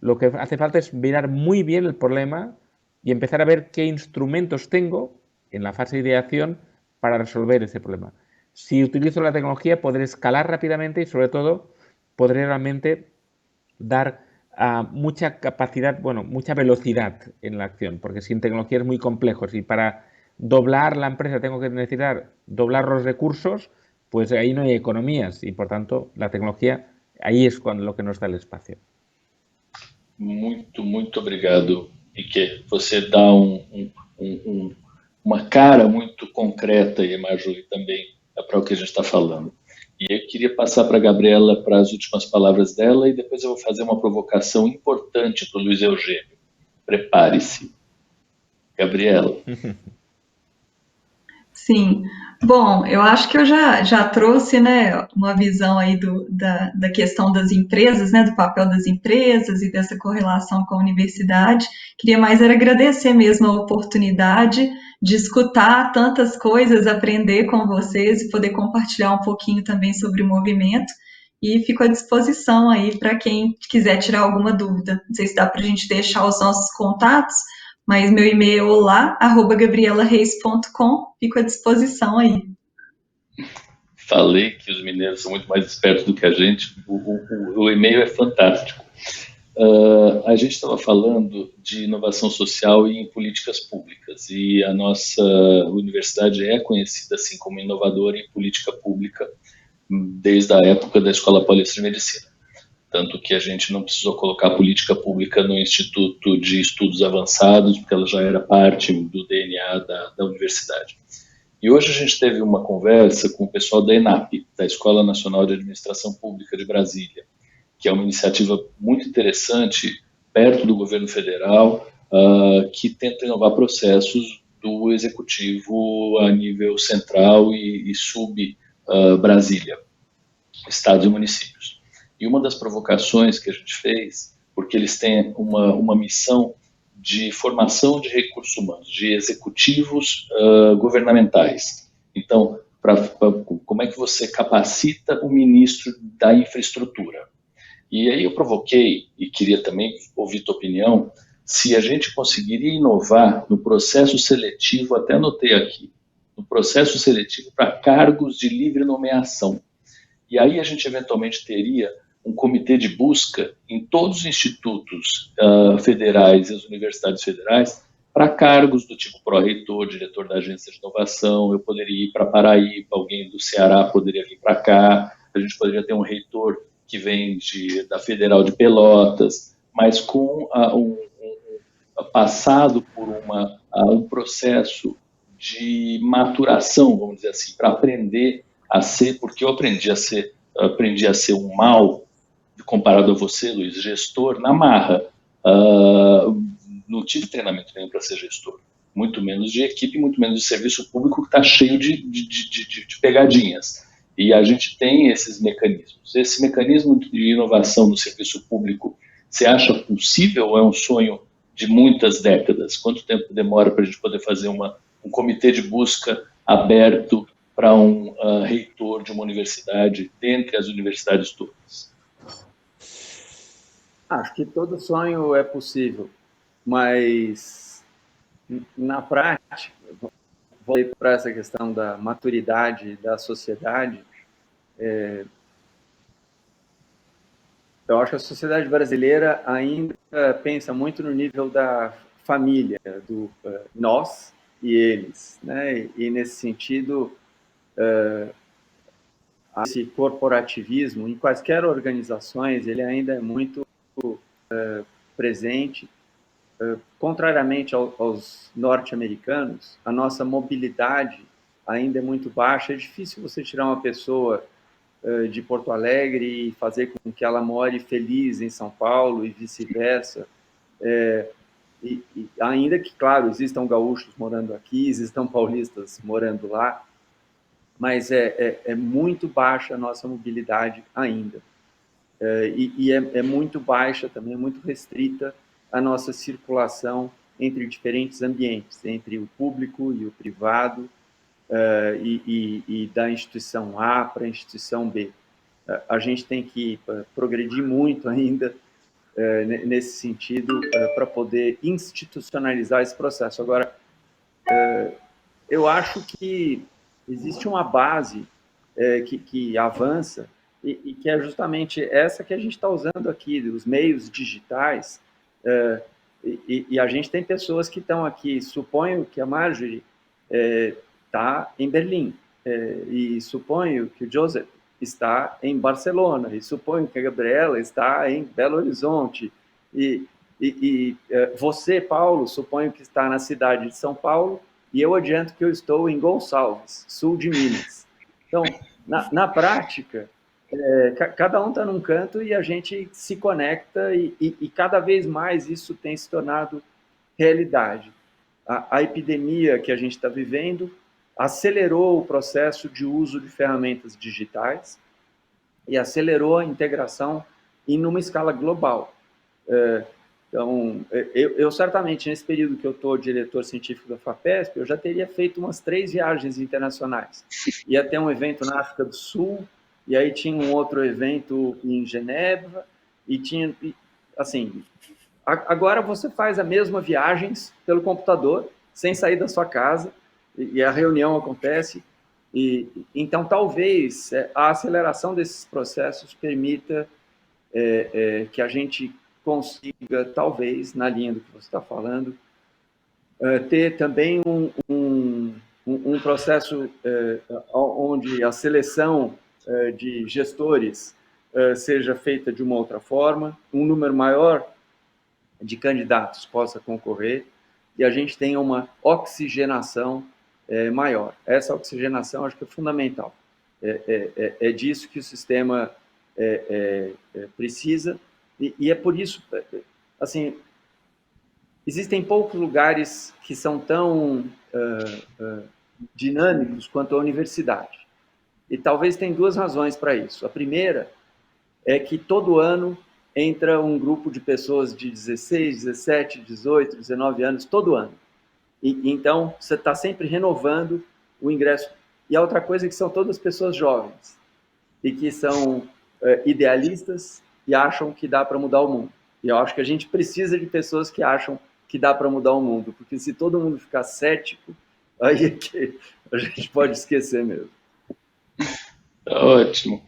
Lo que hace falta es mirar muy bien el problema y empezar a ver qué instrumentos tengo en la fase de ideación para resolver ese problema. Si utilizo la tecnología, podré escalar rápidamente y, sobre todo, podré realmente dar mucha capacidad, bueno, mucha velocidad en la acción, porque sin tecnología es muy complejo. Si para doblar la empresa tengo que necesitar doblar los recursos, pues ahí no hay economías y, por tanto, la tecnología ahí es cuando lo que nos da el espacio. Muito, muito obrigado, Piquet. Você dá uma cara muito concreta e Marjorie também para o que a gente está falando. E eu queria passar para a Gabriela para as últimas palavras dela e depois eu vou fazer uma provocação importante para o Luiz Eugênio. Prepare-se. Gabriela. Sim. Bom, eu acho que eu já trouxe, né, uma visão aí da questão das empresas, né, do papel das empresas e dessa correlação com a universidade. Queria mais era agradecer mesmo a oportunidade de escutar tantas coisas, aprender com vocês e poder compartilhar um pouquinho também sobre o movimento. E fico à disposição aí para quem quiser tirar alguma dúvida. Não sei se dá para a gente deixar os nossos contatos, mas meu e-mail é olá@gabrielareis.com, fico à disposição aí. Falei que os mineiros são muito mais espertos do que a gente. O e-mail é fantástico. A gente estava falando de inovação social e em políticas públicas, e a nossa universidade é conhecida assim como inovadora em política pública desde a época da Escola Paulista de Medicina. Tanto que a gente não precisou colocar política pública no Instituto de Estudos Avançados, porque ela já era parte do DNA da universidade. E hoje a gente teve uma conversa com o pessoal da ENAP, da Escola Nacional de Administração Pública de Brasília, que é uma iniciativa muito interessante, perto do governo federal, que tenta inovar processos do executivo a nível central e sub-Brasília, estados e municípios. E uma das provocações que a gente fez, porque eles têm uma missão de formação de recursos humanos, de executivos governamentais. Então, como é que você capacita o ministro da infraestrutura? E aí eu provoquei, e queria também ouvir tua opinião, se a gente conseguiria inovar no processo seletivo, até anotei aqui, no processo seletivo para cargos de livre nomeação. E aí a gente eventualmente teria um comitê de busca em todos os institutos federais e as universidades federais para cargos do tipo pró-reitor, diretor da agência de inovação. Eu poderia ir para Paraíba, alguém do Ceará poderia vir para cá, a gente poderia ter um reitor que vem da Federal de Pelotas, mas com passado por um processo de maturação, vamos dizer assim, para aprender a ser, porque eu aprendi a ser um mal, comparado a você, Luiz, gestor na marra. Não tive treinamento nenhum para ser gestor, muito menos de equipe, muito menos de serviço público, que está cheio de pegadinhas. E a gente tem esses mecanismos. Esse mecanismo de inovação no serviço público, você acha possível ou é um sonho de muitas décadas? Quanto tempo demora para a gente poder fazer um comitê de busca aberto para um reitor de uma universidade, dentre as universidades todas? Acho que todo sonho é possível, mas na prática, vou para essa questão da maturidade da sociedade, eu acho que a sociedade brasileira ainda pensa muito no nível da família, do nós e eles, né? E nesse sentido, esse corporativismo em quaisquer organizações, ele ainda é muito presente. Contrariamente aos norte-americanos, a nossa mobilidade ainda é muito baixa. É difícil você tirar uma pessoa de Porto Alegre e fazer com que ela more feliz em São Paulo e vice-versa. E ainda que, claro, existam gaúchos morando aqui, existam paulistas morando lá, mas é muito baixa a nossa mobilidade ainda. E é muito baixa também, é muito restrita a nossa circulação entre diferentes ambientes, entre o público e o privado, e da instituição A para a instituição B. A gente tem que progredir muito ainda nesse sentido para poder institucionalizar esse processo. Agora, eu acho que existe uma base que avança e que é justamente essa que a gente está usando aqui, os meios digitais, e a gente tem pessoas que estão aqui. Suponho que a Marjorie está em Berlim, e suponho que o Joseph está em Barcelona, e suponho que a Gabriela está em Belo Horizonte, e você, Paulo, suponho que está na cidade de São Paulo, e eu adianto que eu estou em Gonçalves, sul de Minas. Então, na prática, cada um está num canto e a gente se conecta e cada vez mais isso tem se tornado realidade. A epidemia que a gente está vivendo acelerou o processo de uso de ferramentas digitais e acelerou a integração em uma escala global. Então, eu certamente, nesse período que eu estou diretor científico da FAPESP, eu já teria feito umas 3 viagens internacionais. Ia ter um evento na África do Sul, e aí tinha um outro evento em Genebra, e tinha, assim, agora você faz a mesma viagem pelo computador, sem sair da sua casa, e a reunião acontece. Então, talvez a aceleração desses processos permita que a gente consiga, talvez, na linha do que você está falando, ter também um processo onde a seleção de gestores seja feita de uma outra forma, um número maior de candidatos possa concorrer e a gente tenha uma oxigenação maior. Essa oxigenação acho que é fundamental. É disso que o sistema precisa e é por isso, assim, existem poucos lugares que são tão dinâmicos quanto a universidade. E talvez tem 2 razões para isso. A primeira é que todo ano entra um grupo de pessoas de 16, 17, 18, 19 anos, todo ano. Então, você está sempre renovando o ingresso. E a outra coisa é que são todas pessoas jovens e que são idealistas e acham que dá para mudar o mundo. E eu acho que a gente precisa de pessoas que acham que dá para mudar o mundo, porque se todo mundo ficar cético, aí é que a gente pode esquecer mesmo. Ótimo.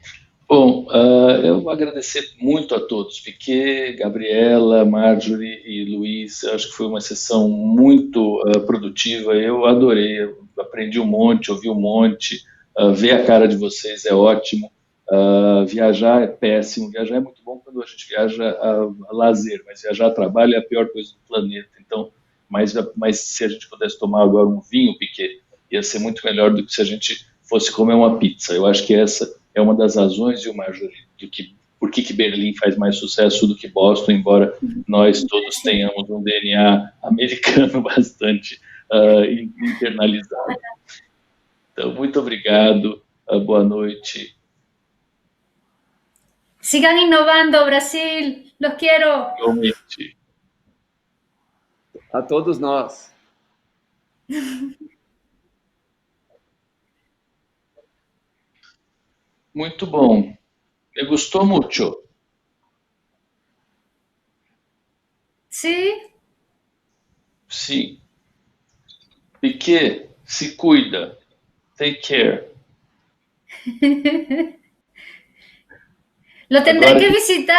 Bom, eu vou agradecer muito a todos, Piquet, Gabriela, Marjorie e Luiz. Eu acho que foi uma sessão muito produtiva. Eu adorei, eu aprendi um monte, ouvi um monte. Ver a cara de vocês é ótimo. Viajar é péssimo. Viajar é muito bom quando a gente viaja a lazer, mas viajar a trabalho é a pior coisa do planeta. Então, mas se a gente pudesse tomar agora um vinho, Piquet, ia ser muito melhor do que se a gente fosse comer uma pizza. Eu acho que essa é uma das razões, viu, Marjorie, por que Berlim faz mais sucesso do que Boston, embora nós todos tenhamos um DNA americano bastante internalizado. Então, muito obrigado, boa noite. Sigan innovando, Brasil, los quiero. Igualmente. A todos nós. Muito bom. Me gostou muito. Sí. Sim. Piquet, se cuida. Take care. Lo tendré que visitar